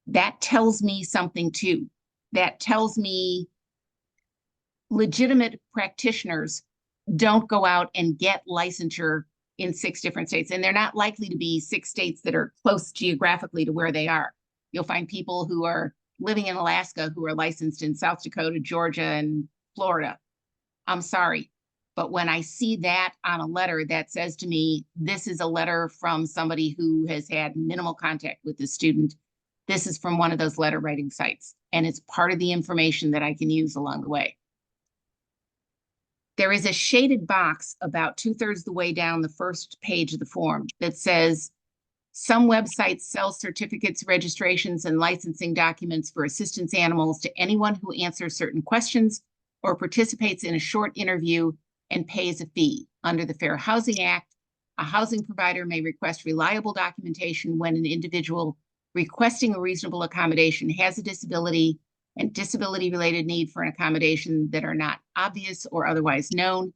S2: that tells me something too. That tells me legitimate practitioners don't go out and get licensure in 6 different states. And they're not likely to be 6 states that are close geographically to where they are. You'll find people who are living in Alaska who are licensed in South Dakota, Georgia, and Florida. I'm sorry, but when I see that on a letter that says to me, this is a letter from somebody who has had minimal contact with the student, this is from one of those letter writing sites, and it's part of the information that I can use along the way. There is a shaded box about 2/3 the way down the first page of the form that says, some websites sell certificates, registrations, and licensing documents for assistance animals to anyone who answers certain questions or participates in a short interview and pays a fee. Under the Fair Housing Act, a housing provider may request reliable documentation when an individual requesting a reasonable accommodation has a disability and disability-related need for an accommodation that are not obvious or otherwise known.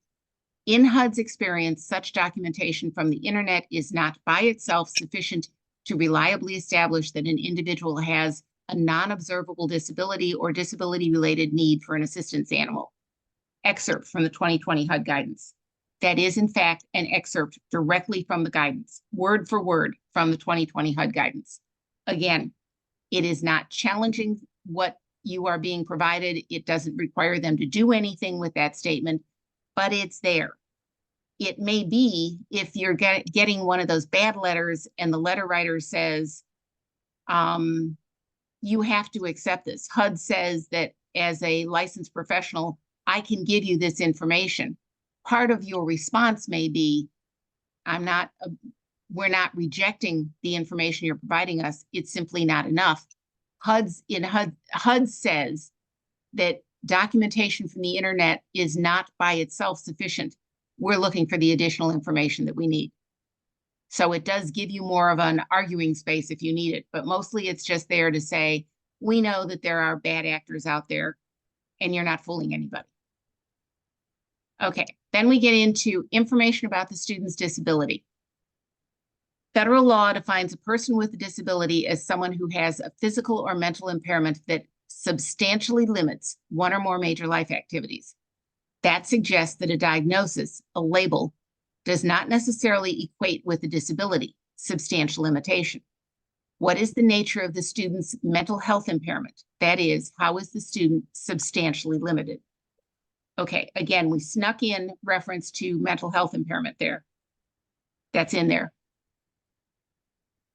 S2: In HUD's experience, such documentation from the internet is not by itself sufficient to reliably establish that an individual has a non-observable disability or disability-related need for an assistance animal. Excerpt from the 2020 HUD guidance. That is, in fact, an excerpt directly from the guidance, word for word from the 2020 HUD guidance. Again, it is not challenging what you are being provided. It doesn't require them to do anything with that statement, but it's there. It may be if you're getting one of those bad letters and the letter writer says, you have to accept this. HUD says that as a licensed professional, I can give you this information. Part of your response may be, we're not rejecting the information you're providing us. It's simply not enough. HUD says that documentation from the internet is not by itself sufficient. We're looking for the additional information that we need. So it does give you more of an arguing space if you need it, but mostly it's just there to say, we know that there are bad actors out there and you're not fooling anybody. Okay, then we get into information about the student's disability. Federal law defines a person with a disability as someone who has a physical or mental impairment that substantially limits one or more major life activities. That suggests that a diagnosis, a label, does not necessarily equate with a disability, substantial limitation. What is the nature of the student's mental health impairment? That is, how is the student substantially limited? Okay, again, we snuck in reference to mental health impairment there. That's in there.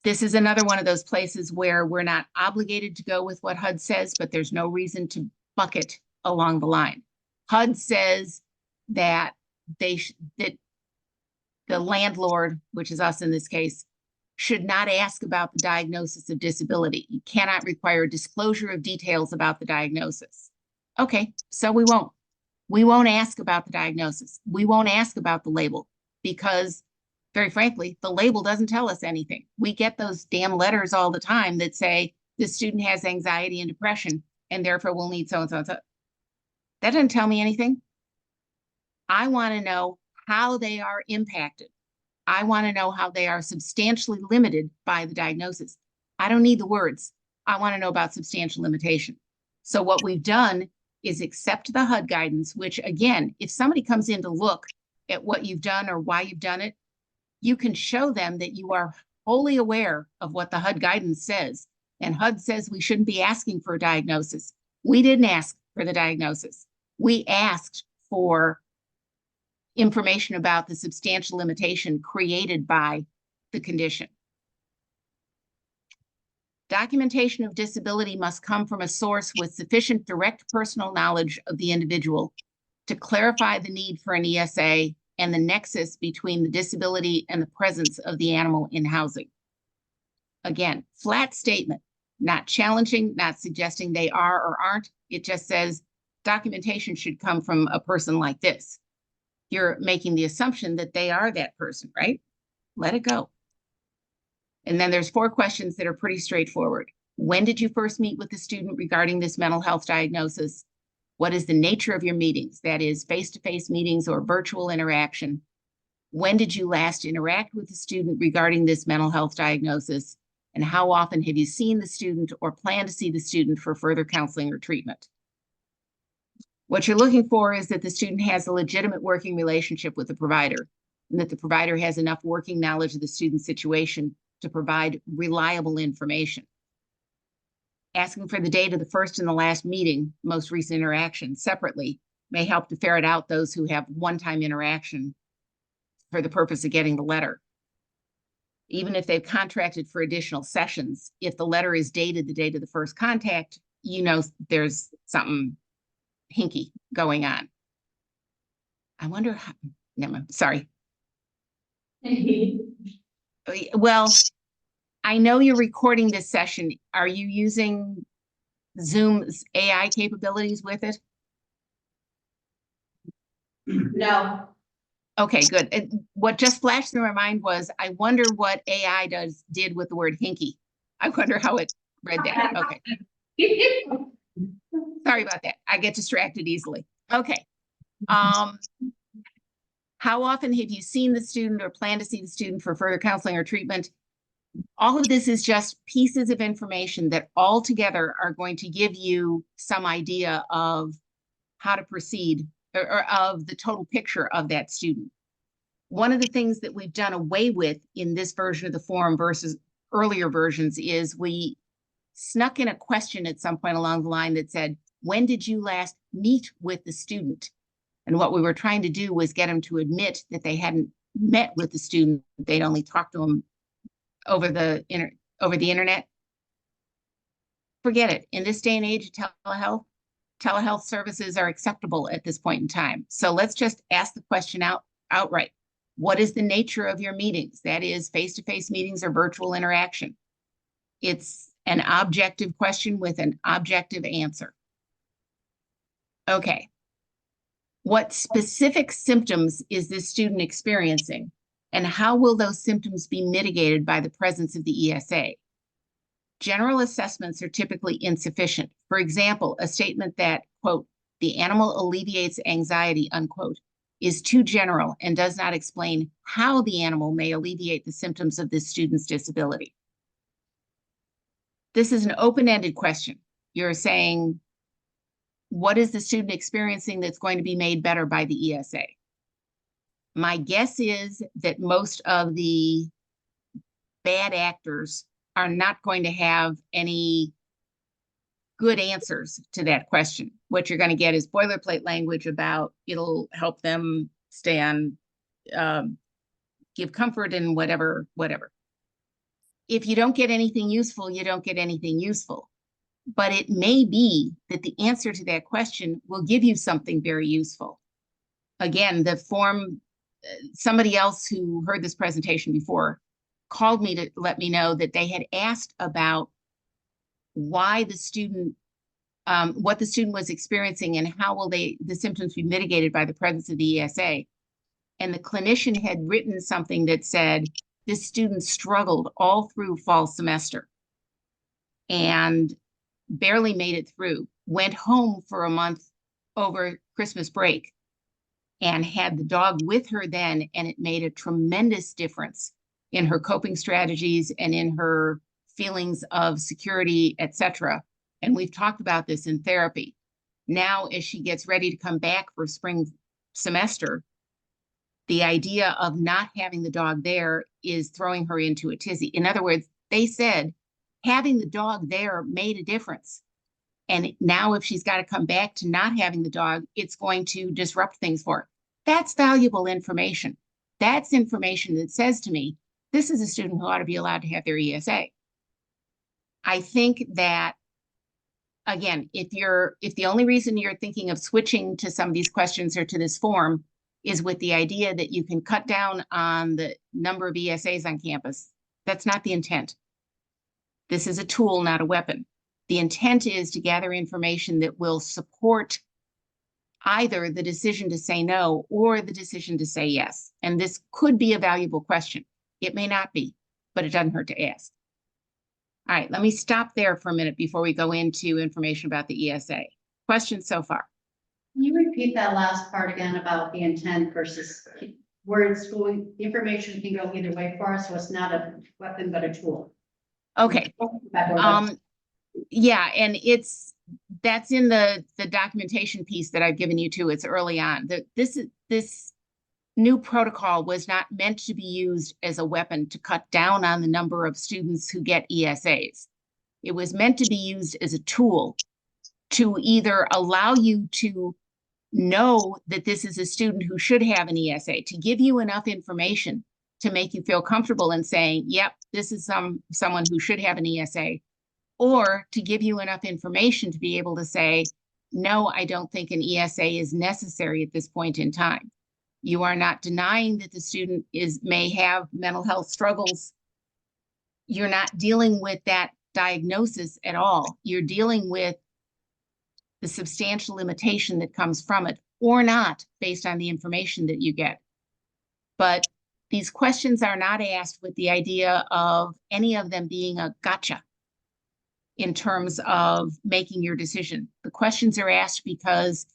S2: This is another one of those places where we're not obligated to go with what HUD says, but there's no reason to bucket along the line. HUD says that that the landlord, which is us in this case, should not ask about the diagnosis of disability. You cannot require disclosure of details about the diagnosis. Okay, so we won't. We won't ask about the diagnosis. We won't ask about the label because, very frankly, the label doesn't tell us anything. We get those damn letters all the time that say this student has anxiety and depression and therefore will need so and so and so. That doesn't tell me anything. I want to know how they are impacted. I want to know how they are substantially limited by the diagnosis. I don't need the words. I want to know about substantial limitation. So what we've done is accept the HUD guidance, which again, if somebody comes in to look at what you've done or why you've done it, you can show them that you are wholly aware of what the HUD guidance says. And HUD says we shouldn't be asking for a diagnosis. We didn't ask for the diagnosis. We asked for information about the substantial limitation created by the condition. Documentation of disability must come from a source with sufficient direct personal knowledge of the individual to clarify the need for an ESA and the nexus between the disability and the presence of the animal in housing. Again, flat statement, not challenging, not suggesting they are or aren't. It just says documentation should come from a person like this. You're making the assumption that they are that person, right? Let it go. And then there's 4 questions that are pretty straightforward. When did you first meet with the student regarding this mental health diagnosis? What is the nature of your meetings? That is face-to-face meetings or virtual interaction. When did you last interact with the student regarding this mental health diagnosis? And how often have you seen the student or plan to see the student for further counseling or treatment? What you're looking for is that the student has a legitimate working relationship with the provider and that the provider has enough working knowledge of the student's situation to provide reliable information. Asking for the date of the first and the last meeting, most recent interaction separately, may help to ferret out those who have one-time interaction for the purpose of getting the letter. Even if they've contracted for additional sessions, if the letter is dated the date of the first contact, you know there's something hinky going on. I wonder how, never mind, sorry. Well, I know you're recording this session. Are you using Zoom's AI capabilities with it?
S4: No.
S2: Okay, good. What just flashed through my mind was, I wonder what AI did with the word hinky. I wonder how it read that. Okay. Sorry about that. I get distracted easily. Okay. How often have you seen the student or plan to see the student for further counseling or treatment? All of this is just pieces of information that all together are going to give you some idea of how to proceed or of the total picture of that student. One of the things that we've done away with in this version of the form versus earlier versions is we snuck in a question at some point along the line that said, when did you last meet with the student? And what we were trying to do was get them to admit that they hadn't met with the student. They'd only talked to them over the internet. Forget it. In this day and age of telehealth services are acceptable at this point in time. So let's just ask the question outright. What is the nature of your meetings? That is face-to-face meetings or virtual interaction. It's an objective question with an objective answer. Okay. What specific symptoms is this student experiencing? And how will those symptoms be mitigated by the presence of the ESA? General assessments are typically insufficient. For example, a statement that, quote, the animal alleviates anxiety, unquote, is too general and does not explain how the animal may alleviate the symptoms of this student's disability. This is an open-ended question. You're saying, what is the student experiencing that's going to be made better by the ESA? My guess is that most of the bad actors are not going to have any good answers to that question. What you're going to get is boilerplate language about it'll help them stay on, give comfort and whatever. If you don't get anything useful, you don't get anything useful. But it may be that the answer to that question will give you something very useful. Again, the form, somebody else who heard this presentation before called me to let me know that they had asked about why the student, what the student was experiencing and how will the symptoms be mitigated by the presence of the ESA. And the clinician had written something that said, this student struggled all through fall semester and barely made it through, went home for a month over Christmas break and had the dog with her then, and it made a tremendous difference in her coping strategies and in her feelings of security, etc. And we've talked about this in therapy. Now, as she gets ready to come back for spring semester, the idea of not having the dog there is throwing her into a tizzy. In other words, they said having the dog there made a difference. And now if she's got to come back to not having the dog, it's going to disrupt things for her. That's valuable information. That's information that says to me, this is a student who ought to be allowed to have their ESA. I think that, again, if the only reason you're thinking of switching to some of these questions or to this form is with the idea that you can cut down on the number of ESAs on campus, that's not the intent. This is a tool, not a weapon. The intent is to gather information that will support either the decision to say no or the decision to say yes. And this could be a valuable question. It may not be, but it doesn't hurt to ask. All right, let me stop there for a minute before we go into information about the ESA. Questions so far?
S5: Can you repeat that last part again about the intent versus words going, information can go either way for us, so it's not a weapon, but a tool.
S2: Okay. Yeah, and that's in the documentation piece that I've given you too. It's early on. This new protocol was not meant to be used as a weapon to cut down on the number of students who get ESAs. It was meant to be used as a tool to either allow you to know that this is a student who should have an ESA, to give you enough information to make you feel comfortable in saying, yep, this is someone who should have an ESA, or to give you enough information to be able to say, no, I don't think an ESA is necessary at this point in time. You are not denying that the student may have mental health struggles. You're not dealing with that diagnosis at all. You're dealing with the substantial limitation that comes from it, or not, based on the information that you get. But these questions are not asked with the idea of any of them being a gotcha in terms of making your decision. The questions are asked because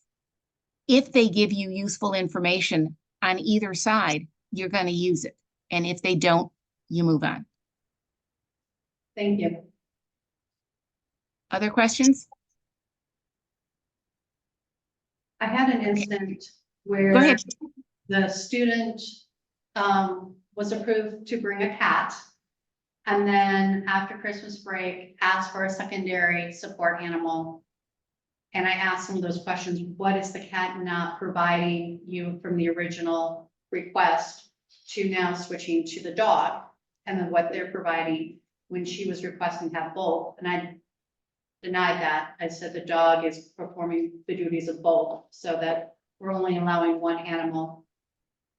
S2: if they give you useful information on either side, you're going to use it. And if they don't, you move on.
S5: Thank you.
S2: Other questions?
S5: I had an incident
S2: Go
S5: where
S2: ahead.
S5: the student was approved to bring a cat. And then after Christmas break, asked for a secondary support animal. And I asked some of those questions, what is the cat not providing you from the original request to now switching to the dog? And then what they're providing when she was requesting to have both. And I denied that. I said the dog is performing the duties of both, so that we're only allowing one animal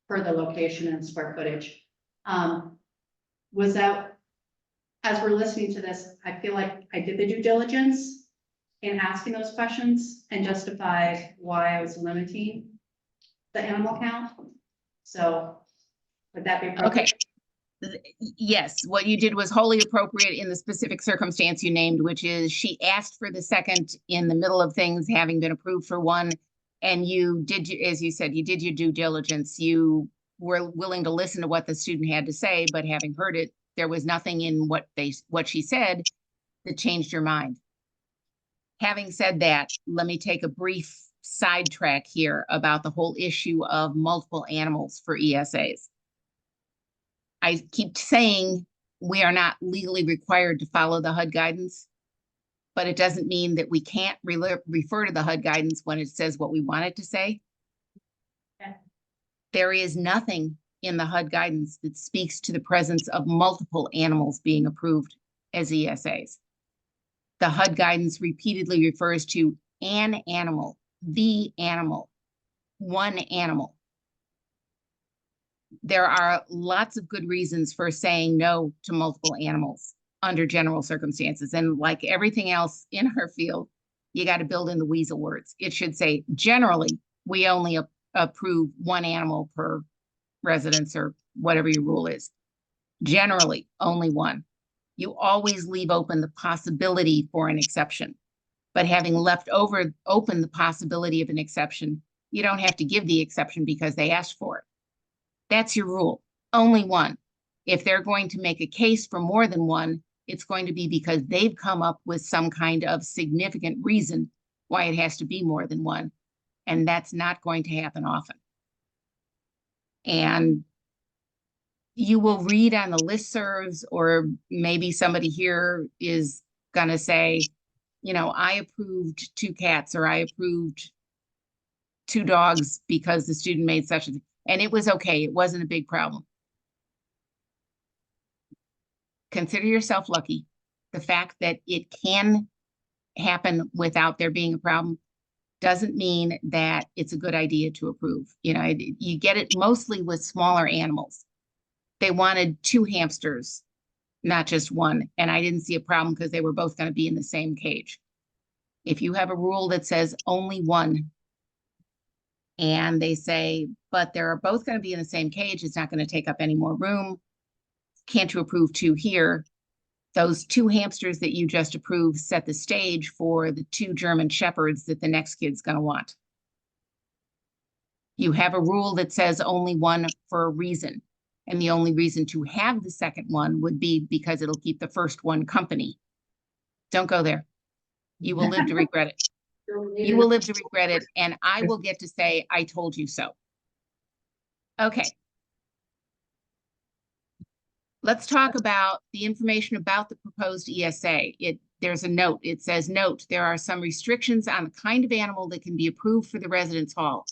S5: per the location and square footage. Was that, as we're listening to this, I feel like I did the due diligence in asking those questions and justify why I was limiting the animal count. So would that be appropriate?
S2: Okay. Yes, what you did was wholly appropriate in the specific circumstance you named, which is she asked for the second in the middle of things having been approved for one. And you did, as you said, you did your due diligence. You were willing to listen to what the student had to say, but having heard it, there was nothing in what she said that changed your mind. Having said that, let me take a brief sidetrack here about the whole issue of multiple animals for ESAs. I keep saying We are not legally required to follow the HUD guidance, but it doesn't mean that we can't refer to the HUD guidance when it says what we want it to say.
S3: Okay.
S2: There is nothing in the HUD guidance that speaks to the presence of multiple animals being approved as ESAs. The HUD guidance repeatedly refers to an animal, the animal, one animal. There are lots of good reasons for saying no to multiple animals under general circumstances. And like everything else in our field, you got to build in the weasel words. It should say, generally, we only approve one animal per residence or whatever your rule is. Generally, only one. You always leave open the possibility for an exception. But having left open the possibility of an exception, you don't have to give the exception because they asked for it. That's your rule, only one. If they're going to make a case for more than one, it's going to be because they've come up with some kind of significant reason why it has to be more than one. And that's not going to happen often. And you will read on the listservs, or maybe somebody here is going to say, you know, I approved 2 cats, or I approved 2 dogs because the student made such a thing. And it was okay. It wasn't a big problem. Consider yourself lucky. The fact that it can happen without there being a problem doesn't mean that it's a good idea to approve. You know, you get it mostly with smaller animals. They wanted 2 hamsters, not just 1. And I didn't see a problem because they were both going to be in the same cage. If you have a rule that says only 1, and they say, but they're both going to be in the same cage, it's not going to take up any more room. Can't you approve 2 here? Those 2 hamsters that you just approved set the stage for the 2 German shepherds that the next kid's going to want. You have a rule that says only 1 for a reason. And the only reason to have the second one would be because it'll keep the first one company. Don't go there. You will live to regret it. You will live to regret it, and I will get to say, I told you so. Okay. Let's talk about the information about the proposed ESA. There's a note. It says, note, there are some restrictions on the kind of animal that can be approved for the residence hall.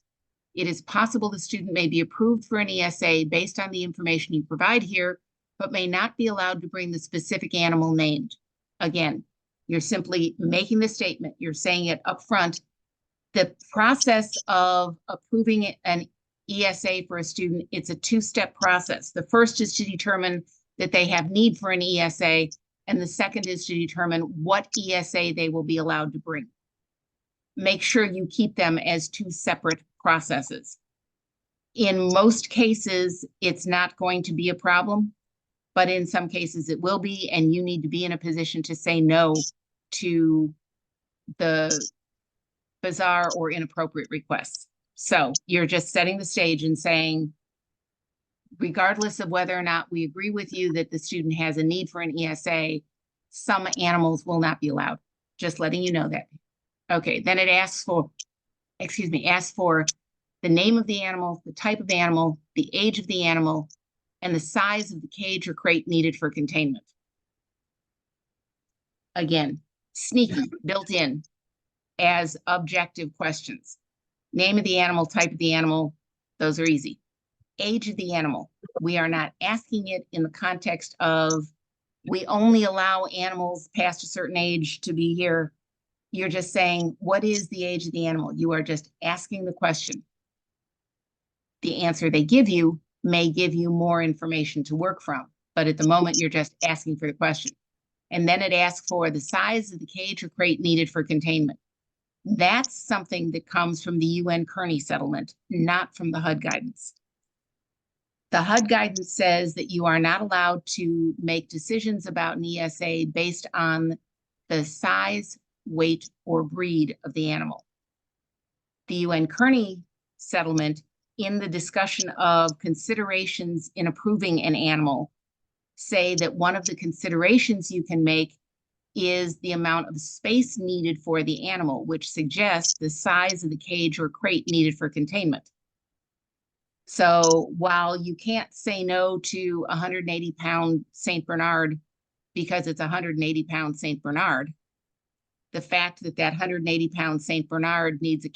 S2: It is possible the student may be approved for an ESA based on the information you provide here, but may not be allowed to bring the specific animal named. Again, you're simply making the statement. You're saying it up front. The process of approving an ESA for a student, it's a 2-step process. The first is to determine that they have need for an ESA, and the second is to determine what ESA they will be allowed to bring. Make sure you keep them as 2 separate processes. In most cases, it's not going to be a problem, but in some cases it will be, and you need to be in a position to say no to the bizarre or inappropriate requests. So you're just setting the stage and saying, regardless of whether or not we agree with you that the student has a need for an ESA, some animals will not be allowed. Just letting you know that. Okay, then it asks for the name of the animal, the type of animal, the age of the animal, and the size of the cage or crate needed for containment. Again, sneaky, built in as objective questions. Name of the animal, type of the animal, those are easy. Age of the animal. We are not asking it in the context of we only allow animals past a certain age to be here. You're just saying, what is the age of the animal? You are just asking the question. The answer they give you may give you more information to work from, but at the moment you're just asking for the question. And then it asks for the size of the cage or crate needed for containment. That's something that comes from the UN Kearney settlement, not from the HUD guidance. The HUD guidance says that you are not allowed to make decisions about an ESA based on the size, weight, or breed of the animal. The UN Kearney settlement, in the discussion of considerations in approving an animal, say that one of the considerations you can make is the amount of space needed for the animal, which suggests the size of the cage or crate needed for containment. So while you can't say no to a 180-pound Saint Bernard because it's a 180-pound Saint Bernard, the fact that that 180-pound Saint Bernard needs a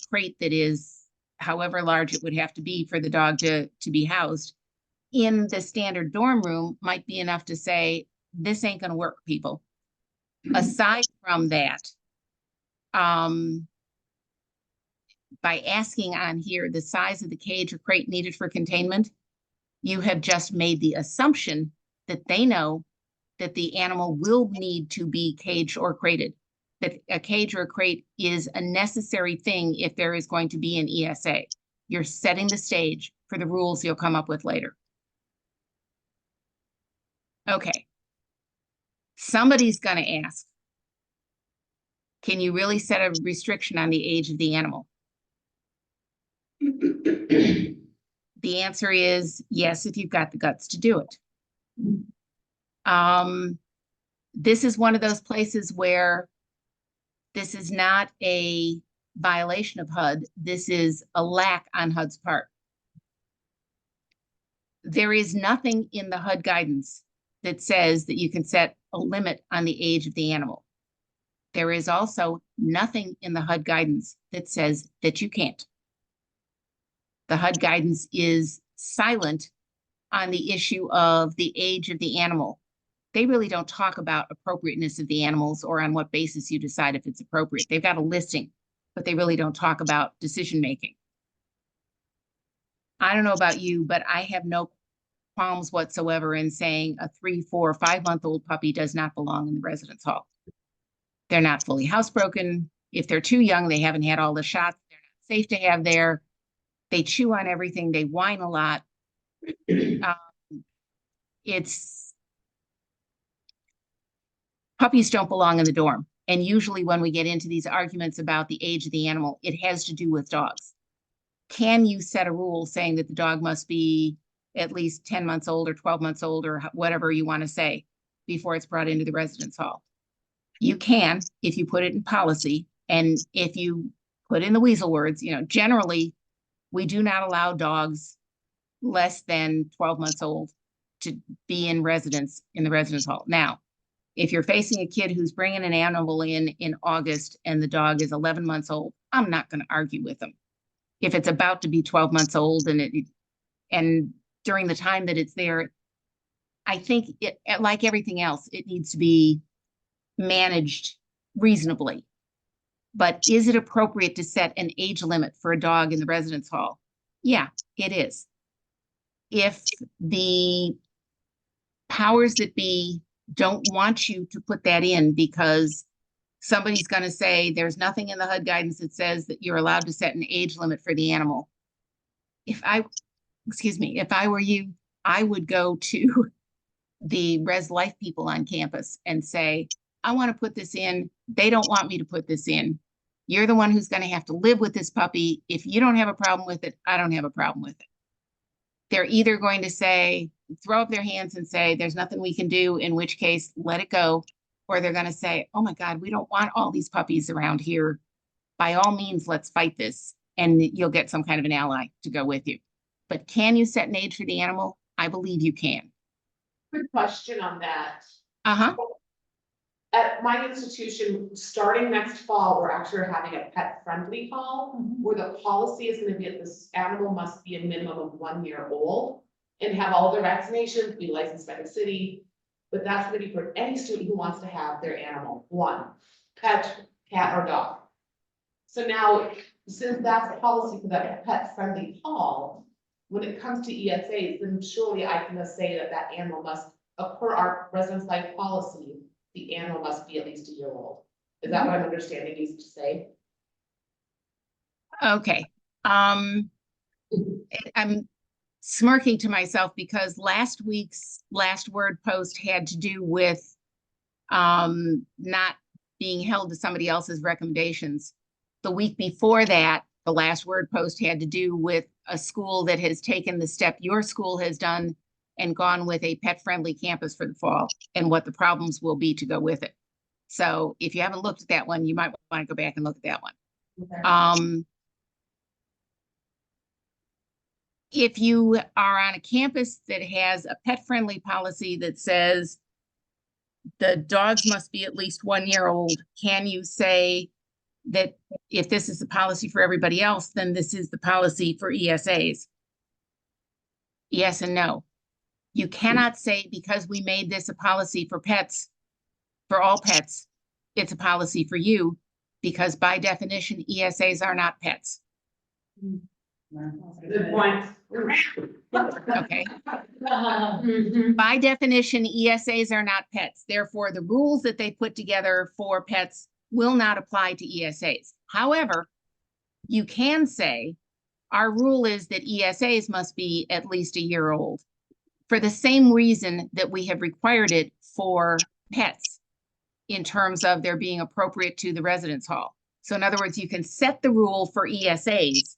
S2: crate that is however large it would have to be for the dog to be housed in the standard dorm room might be enough to say, this ain't gonna work, people. Aside from that, by asking on here the size of the cage or crate needed for containment, you have just made the assumption that they know that the animal will need to be caged or crated, that a cage or a crate is a necessary thing if there is going to be an ESA. You're setting the stage for the rules you'll come up with later. Okay. Somebody's gonna ask, can you really set a restriction on the age of the animal? The answer is yes, if you've got the guts to do it. This is one of those places where this is not a violation of HUD. This is a lack on HUD's part. There is nothing in the HUD guidance that says that you can set a limit on the age of the animal. There is also nothing in the HUD guidance that says that you can't. The HUD guidance is silent on the issue of the age of the animal. They really don't talk about appropriateness of the animals or on what basis you decide if it's appropriate. They've got a listing, but they really don't talk about decision-making. I don't know about you, but I have no qualms whatsoever in saying a 3, 4, 5-month-old puppy does not belong in the residence hall. They're not fully housebroken. If they're too young, they haven't had all the shots. They're not safe to have there. They chew on everything. They whine a lot. Puppies don't belong in the dorm. And usually when we get into these arguments about the age of the animal, it has to do with dogs. Can you set a rule saying that the dog must be at least 10 months old or 12 months old or whatever you want to say before it's brought into the residence hall? You can, if you put it in policy, and if you put in the weasel words, generally, we do not allow dogs less than 12 months old to be in the residence hall. Now, if you're facing a kid who's bringing an animal in August and the dog is 11 months old, I'm not going to argue with them. If it's about to be 12 months old and during the time that it's there, I think it, like everything else, it needs to be managed reasonably. But is it appropriate to set an age limit for a dog in the residence hall? Yeah, it is. If the powers that be don't want you to put that in because somebody's going to say there's nothing in the HUD guidance that says that you're allowed to set an age limit for the animal. If I were you, I would go to the Res Life people on campus and say, I want to put this in. They don't want me to put this in. You're the one who's going to have to live with this puppy. If you don't have a problem with it, I don't have a problem with it. They're either going to say, throw up their hands and say, there's nothing we can do, in which case, let it go. Or they're going to say, oh my God, we don't want all these puppies around here. By all means, let's fight this. And you'll get some kind of an ally to go with you. But can you set an age for the animal? I believe you can.
S8: Quick question on that.
S2: Uh-huh.
S8: At my institution, starting next fall, we're actually having a pet-friendly fall where the policy is going to be that this animal must be a minimum of 1 year old and have all their vaccinations, be licensed by the city. But that's going to be for any student who wants to have their animal, one, pet, cat, or dog. So now, since that's the policy for that pet-friendly fall, when it comes to ESAs, then surely I can just say that that animal must, per our residence life policy, the animal must be at least 1 year old. Is that what I'm understanding you to say?
S2: Okay. I'm smirking to myself because last week's last word post had to do with not being held to somebody else's recommendations. The week before that, the last word post had to do with a school that has taken the step your school has done and gone with a pet-friendly campus for the fall and what the problems will be to go with it. So if you haven't looked at that one, you might want to go back and look at that one.
S8: Okay.
S2: If you are on a campus that has a pet-friendly policy that says the dogs must be at least 1 year old, can you say that if this is the policy for everybody else, then this is the policy for ESAs? Yes and no. You cannot say because we made this a policy for pets, for all pets, it's a policy for you, because by definition, ESAs are not pets.
S8: Good point.
S2: Okay.
S4: Mhm.
S2: By definition, ESAs are not pets. Therefore, the rules that they put together for pets will not apply to ESAs. However, you can say our rule is that ESAs must be at least 1 year old for the same reason that we have required it for pets in terms of their being appropriate to the residence hall. So in other words, you can set the rule for ESAs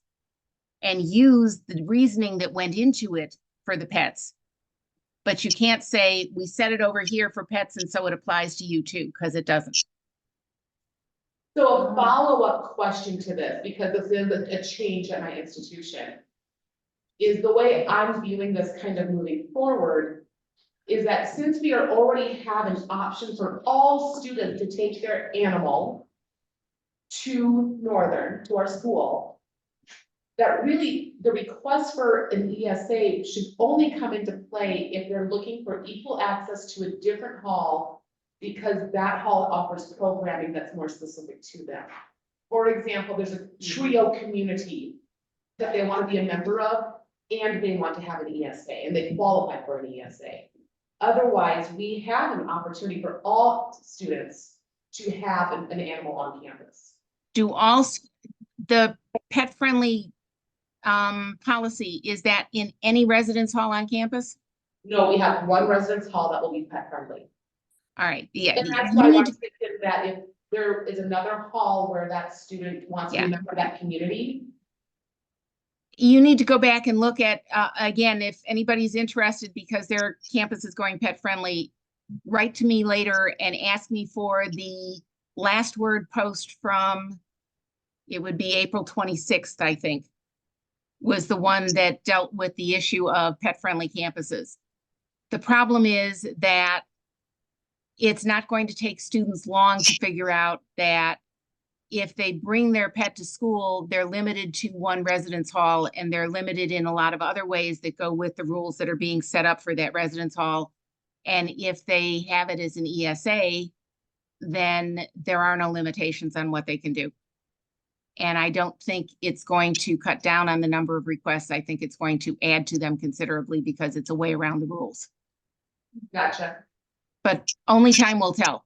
S2: and use the reasoning that went into it for the pets. But you can't say, we set it over here for pets and so it applies to you too, because it doesn't.
S8: So a follow-up question to this, because this is a change at my institution, is the way I'm viewing this kind of moving forward, is that since we are already have an option for all students to take their animal to Northern, to our school, that really the request for an ESA should only come into play if they're looking for equal access to a different hall, because that hall offers programming that's more specific to them. For example, there's a trio community that they want to be a member of, and they want to have an ESA, and they qualify for an ESA. Otherwise, we have an opportunity for all students to have an animal on campus.
S2: Do all, the pet-friendly policy, is that in any residence hall on campus?
S8: No, we have one residence hall that will be pet friendly.
S2: All right, yeah.
S8: And that's
S2: you
S8: why I
S2: need
S8: want
S2: to-
S8: to say that if there is another hall where that student wants to be a
S2: Yeah.
S8: member of that community,
S2: You need to go back and look at, again, if anybody's interested because their campus is going pet friendly, write to me later and ask me for the last word post from, it would be April 26th, I think, was the one that dealt with the issue of pet friendly campuses. The problem is that it's not going to take students long to figure out that if they bring their pet to school, they're limited to one residence hall, and they're limited in a lot of other ways that go with the rules that are being set up for that residence hall. And if they have it as an ESA, then there are no limitations on what they can do. And I don't think it's going to cut down on the number of requests. I think it's going to add to them considerably because it's a way around the rules.
S8: gotcha.
S2: But only time will tell.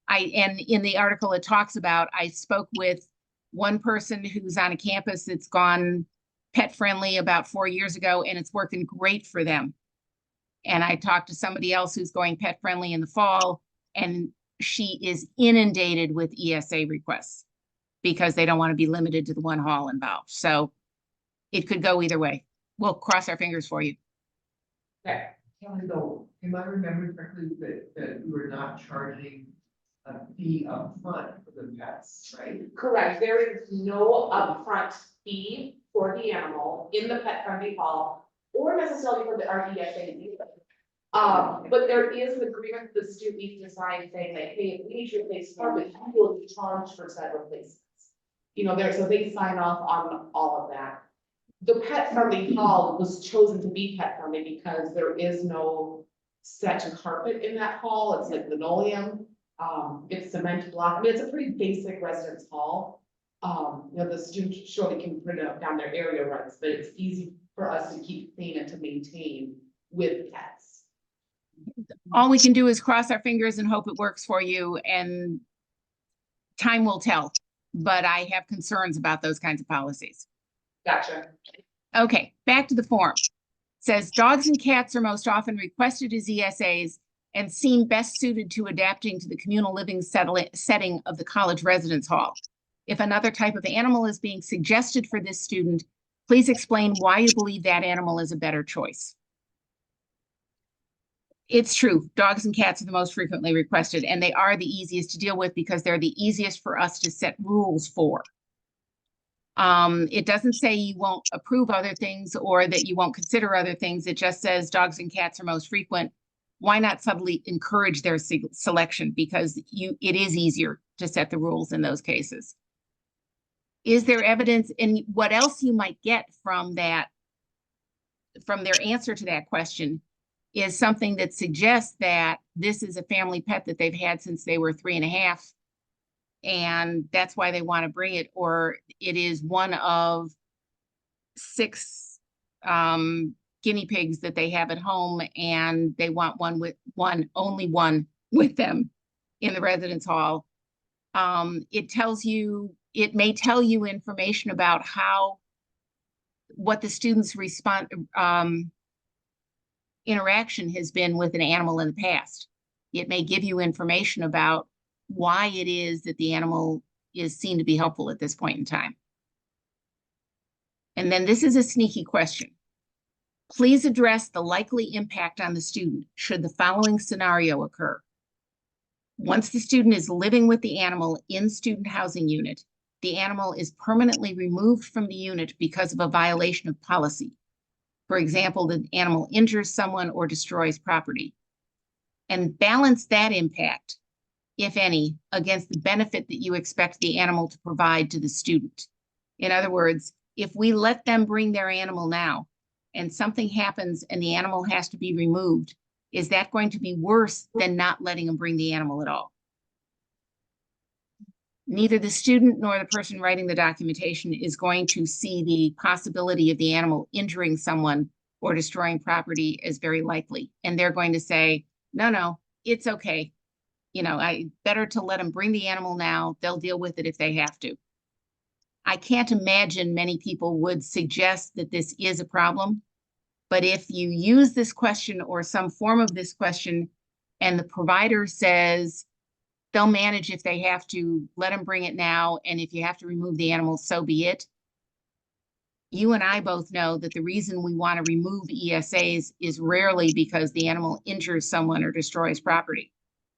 S2: And in the article it talks about, I spoke with one person who's on a campus that's gone pet friendly about 4 years ago, and it's working great for them. And I talked to somebody else who's going pet friendly in the fall, and she is inundated with ESA requests because they don't want to be limited to the one hall involved. So it could go either way. We'll cross our fingers for you.
S8: Okay.
S9: Kelly, though, am I remembering correctly that you were not charging a fee up front for the pets, right?
S8: Correct, there is no upfront fee for the animal in the pet friendly hall, or necessarily for the RESA either. But there is an agreement the student needs to sign saying that, hey, if we need to replace carpet, you will be charged for said replacements. You know, so they sign off on all of that. The pet friendly hall was chosen to be pet friendly because there is no set carpet in that hall, it's like linoleum. It's cement block, I mean, it's a pretty basic residence hall. You know, the students surely can print out down their area runs, but it's easy for us to keep clean and to maintain with pets.
S2: All we can do is cross our fingers and hope it works for you, and time will tell. But I have concerns about those kinds of policies.
S8: Gotcha.
S2: Okay, back to the form. It says dogs and cats are most often requested as ESAs and seem best suited to adapting to the communal living setting of the college residence hall. If another type of animal is being suggested for this student, please explain why you believe that animal is a better choice. It's true, dogs and cats are the most frequently requested, and they are the easiest to deal with because they're the easiest for us to set rules for. It doesn't say you won't approve other things or that you won't consider other things. It just says dogs and cats are most frequent. Why not subtly encourage their selection? Because it is easier to set the rules in those cases. Is there evidence in what else you might get from that, from their answer to that question, is something that suggests that this is a family pet that they've had since they were 3.5, and that's why they want to bring it, or it is one of 6 guinea pigs that they have at home and they want only one with them in the residence hall. It may tell you information about what the student's interaction has been with an animal in the past. It may give you information about why it is that the animal is seen to be helpful at this point in time. And then this is a sneaky question. Please address the likely impact on the student should the following scenario occur. Once the student is living with the animal in student housing unit, the animal is permanently removed from the unit because of a violation of policy. For example, the animal injures someone or destroys property. And balance that impact, if any, against the benefit that you expect the animal to provide to the student. In other words, if we let them bring their animal now and something happens and the animal has to be removed, is that going to be worse than not letting them bring the animal at all? Neither the student nor the person writing the documentation is going to see the possibility of the animal injuring someone or destroying property as very likely. And they're going to say, no, it's okay. Better to let them bring the animal now. They'll deal with it if they have to. I can't imagine many people would suggest that this is a problem. But if you use this question or some form of this question and the provider says, they'll manage if they have to, let them bring it now. And if you have to remove the animal, so be it. You and I both know that the reason we want to remove ESAs is rarely because the animal injures someone or destroys property.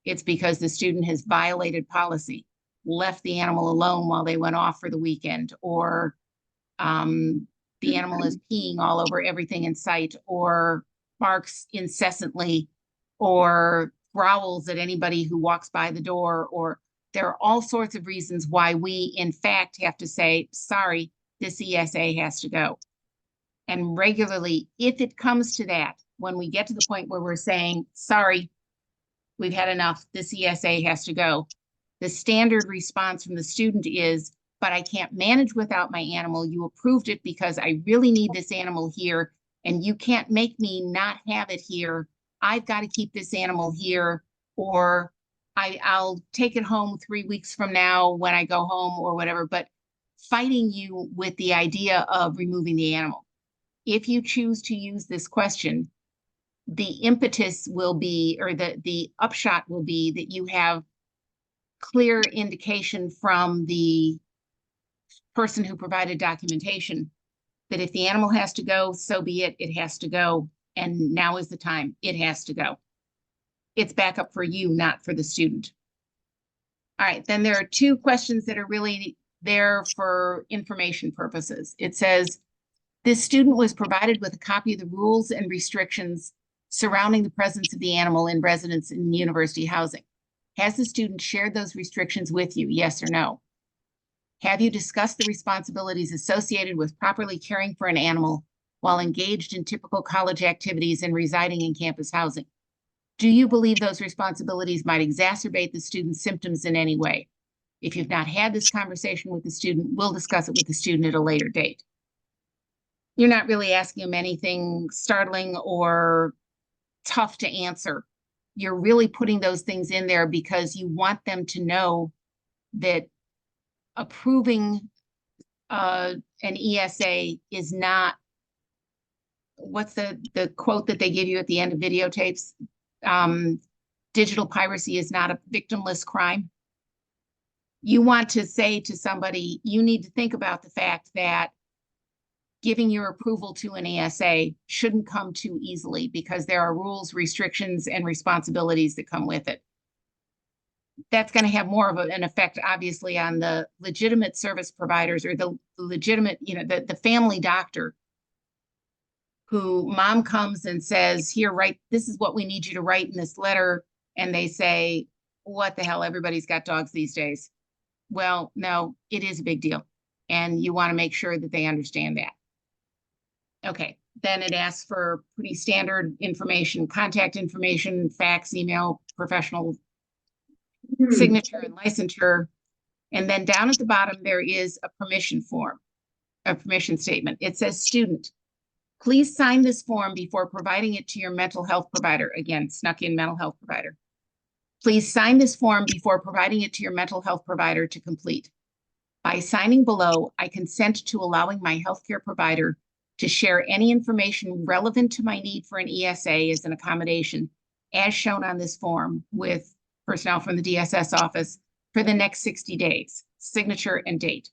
S2: It's because the student has violated policy, left the animal alone while they went off for the weekend, or the animal is peeing all over everything in sight, or barks incessantly, or growls at anybody who walks by the door, or there are all sorts of reasons why we, in fact, have to say, sorry, this ESA has to go. And regularly, if it comes to that, when we get to the point where we're saying, sorry, we've had enough, this ESA has to go, the standard response from the student is, but I can't manage without my animal. You approved it because I really need this animal here, and you can't make me not have it here. I've got to keep this animal here, or I'll take it home 3 weeks from now when I go home or whatever, but fighting you with the idea of removing the animal. If you choose to use this question, the impetus will be, or the upshot will be that you have clear indication from the person who provided documentation that if the animal has to go, so be it, it has to go. And now is the time, it has to go. It's backup for you, not for the student. All right, then there are 2 questions that are really there for information purposes. It says, this student was provided with a copy of the rules and restrictions surrounding the presence of the animal in residence in university housing. Has the student shared those restrictions with you, yes or no? Have you discussed the responsibilities associated with properly caring for an animal while engaged in typical college activities and residing in campus housing? Do you believe those responsibilities might exacerbate the student's symptoms in any way? If you've not had this conversation with the student, we'll discuss it with the student at a later date. You're not really asking them anything startling or tough to answer. You're really putting those things in there because you want them to know that approving an ESA is not, what's the quote that they give you at the end of videotapes? Digital piracy is not a victimless crime. You want to say to somebody, you need to think about the fact that giving your approval to an ESA shouldn't come too easily because there are rules, restrictions, and responsibilities that come with it. that's going to have more of an effect, obviously, on the legitimate service providers or the legitimate, the family doctor who mom comes and says, here, write, this is what we need you to write in this letter. And they say, what the hell? Everybody's got dogs these days. Well, no, it is a big deal. And you want to make sure that they understand that. Okay, then it asks for pretty standard information, contact information, fax, email, professional signature and licensure. And then down at the bottom, there is a permission form, a permission statement. It says, student, please sign this form before providing it to your mental health provider. Again, snuck in mental health provider. Please sign this form before providing it to your mental health provider to complete. By signing below, I consent to allowing my healthcare provider to share any information relevant to my need for an ESA as an accommodation, as shown on this form with personnel from the DSS office for the next 60 days, signature and date.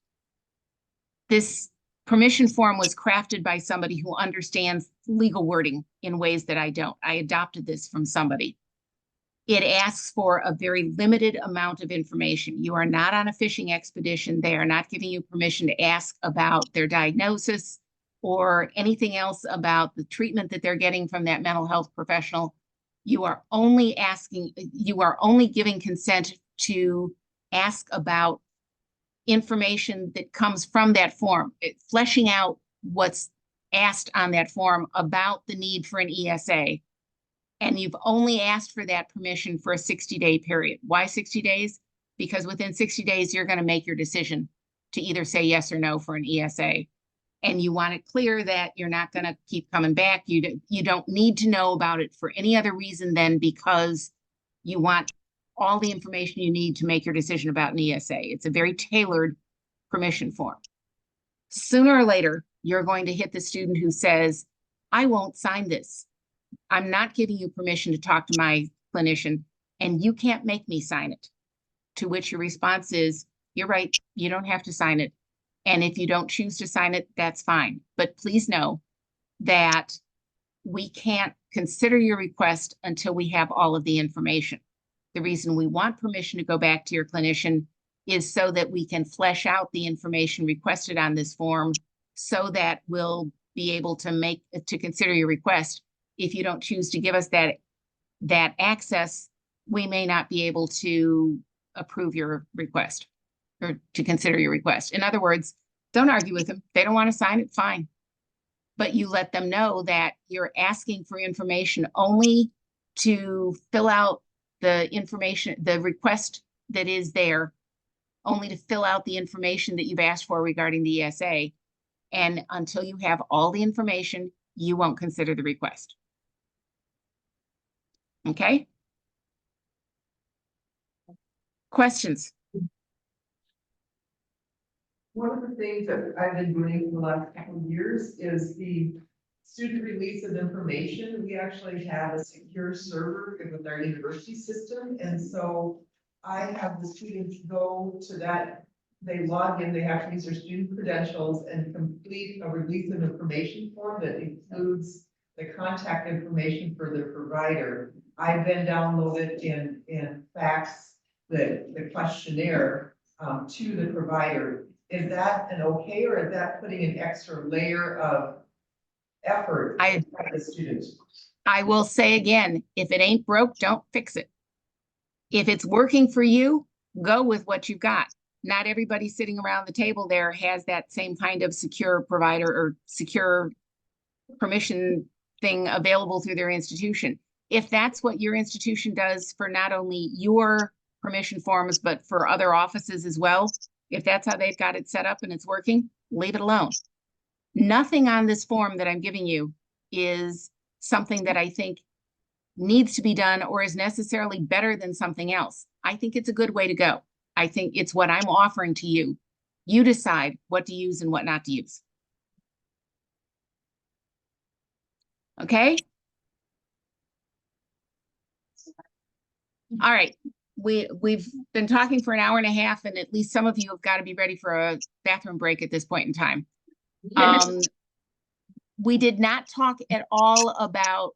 S2: This permission form was crafted by somebody who understands legal wording in ways that I don't. I adopted this from somebody. It asks for a very limited amount of information. You are not on a fishing expedition. They are not giving you permission to ask about their diagnosis or anything else about the treatment that they're getting from that mental health professional. You are only giving consent to ask about information that comes from that form, fleshing out what's asked on that form about the need for an ESA. And you've only asked for that permission for a 60-day period. Why 60 days? Because within 60 days, you're going to make your decision to either say yes or no for an ESA. And you want it clear that you're not going to keep coming back. You don't need to know about it for any other reason than because you want all the information you need to make your decision about an ESA. It's a very tailored permission form. Sooner or later, you're going to hit the student who says, I won't sign this. I'm not giving you permission to talk to my clinician, and you can't make me sign it. To which your response is, you're right, you don't have to sign it. And if you don't choose to sign it, that's fine. But please know that we can't consider your request until we have all of the information. The reason we want permission to go back to your clinician is so that we can flesh out the information requested on this form so that we'll be able to consider your request. If you don't choose to give us that access, we may not be able to approve your request or to consider your request. In other words, don't argue with them. They don't want to sign it, fine. But you let them know that you're asking for information only to fill out the information, the request that is there, only to fill out the information that you've asked for regarding the ESA. And until you have all the information, you won't consider the request. Okay? Questions?
S9: One of the things that I've been doing for the last couple of years is the student release of information. We actually have a secure server with our university system. And so I have the students go to that, they log in, they have to use their student credentials and complete a release of information form that includes the contact information for their provider. I then download it in fax the questionnaire to the provider. Is that an okay, or is that putting an extra layer of effort by the students?
S2: I will say again, if it ain't broke, don't fix it. If it's working for you, go with what you've got. Not everybody sitting around the table there has that same kind of secure provider or secure permission thing available through their institution. If that's what your institution does for not only your permission forms, but for other offices as well, if that's how they've got it set up and it's working, leave it alone. Nothing on this form that I'm giving you is something that I think needs to be done or is necessarily better than something else. I think it's a good way to go. I think it's what I'm offering to you. You decide what to use and what not to use. Okay? All right. We've been talking for an hour and a half, and at least some of you have got to be ready for a bathroom break at this point in time. We did not talk at all about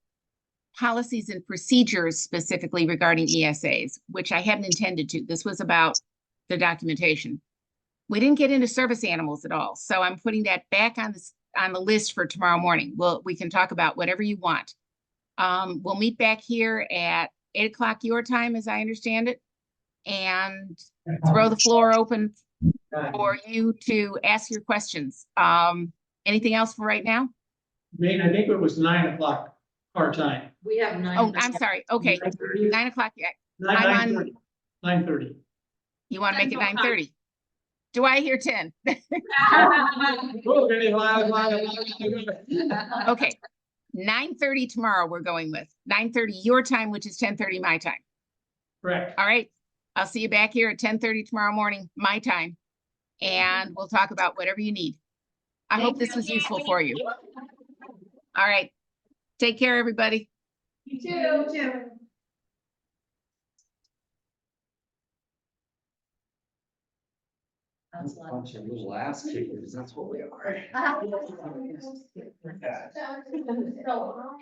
S2: policies and procedures specifically regarding ESAs, which I hadn't intended to. This was about the documentation. We didn't get into service animals at all, so I'm putting that back on the list for tomorrow morning. We can talk about whatever you want. We'll meet back here at 8 o'clock your time, as I understand it, and throw the floor open for you to ask your questions. Anything else for right now?
S6: I think it was 9 o'clock our time.
S4: We have 9.
S2: Oh, I'm sorry. Okay, 9 o'clock. Yeah. I'm on-
S6: 9:30.
S2: You want to make it 9:30? Do I hear 10? Okay, 9:30 tomorrow we're going with. 9:30 your time, which is 10:30 my time.
S6: Correct.
S2: All right, I'll see you back here at 10:30 tomorrow morning, my time. And we'll talk about whatever you need. I hope this was useful for you. All right, take care, everybody.
S4: You too.
S5: That's a lot.
S1: Bunch of little ass kickers, that's what we are.
S3: So,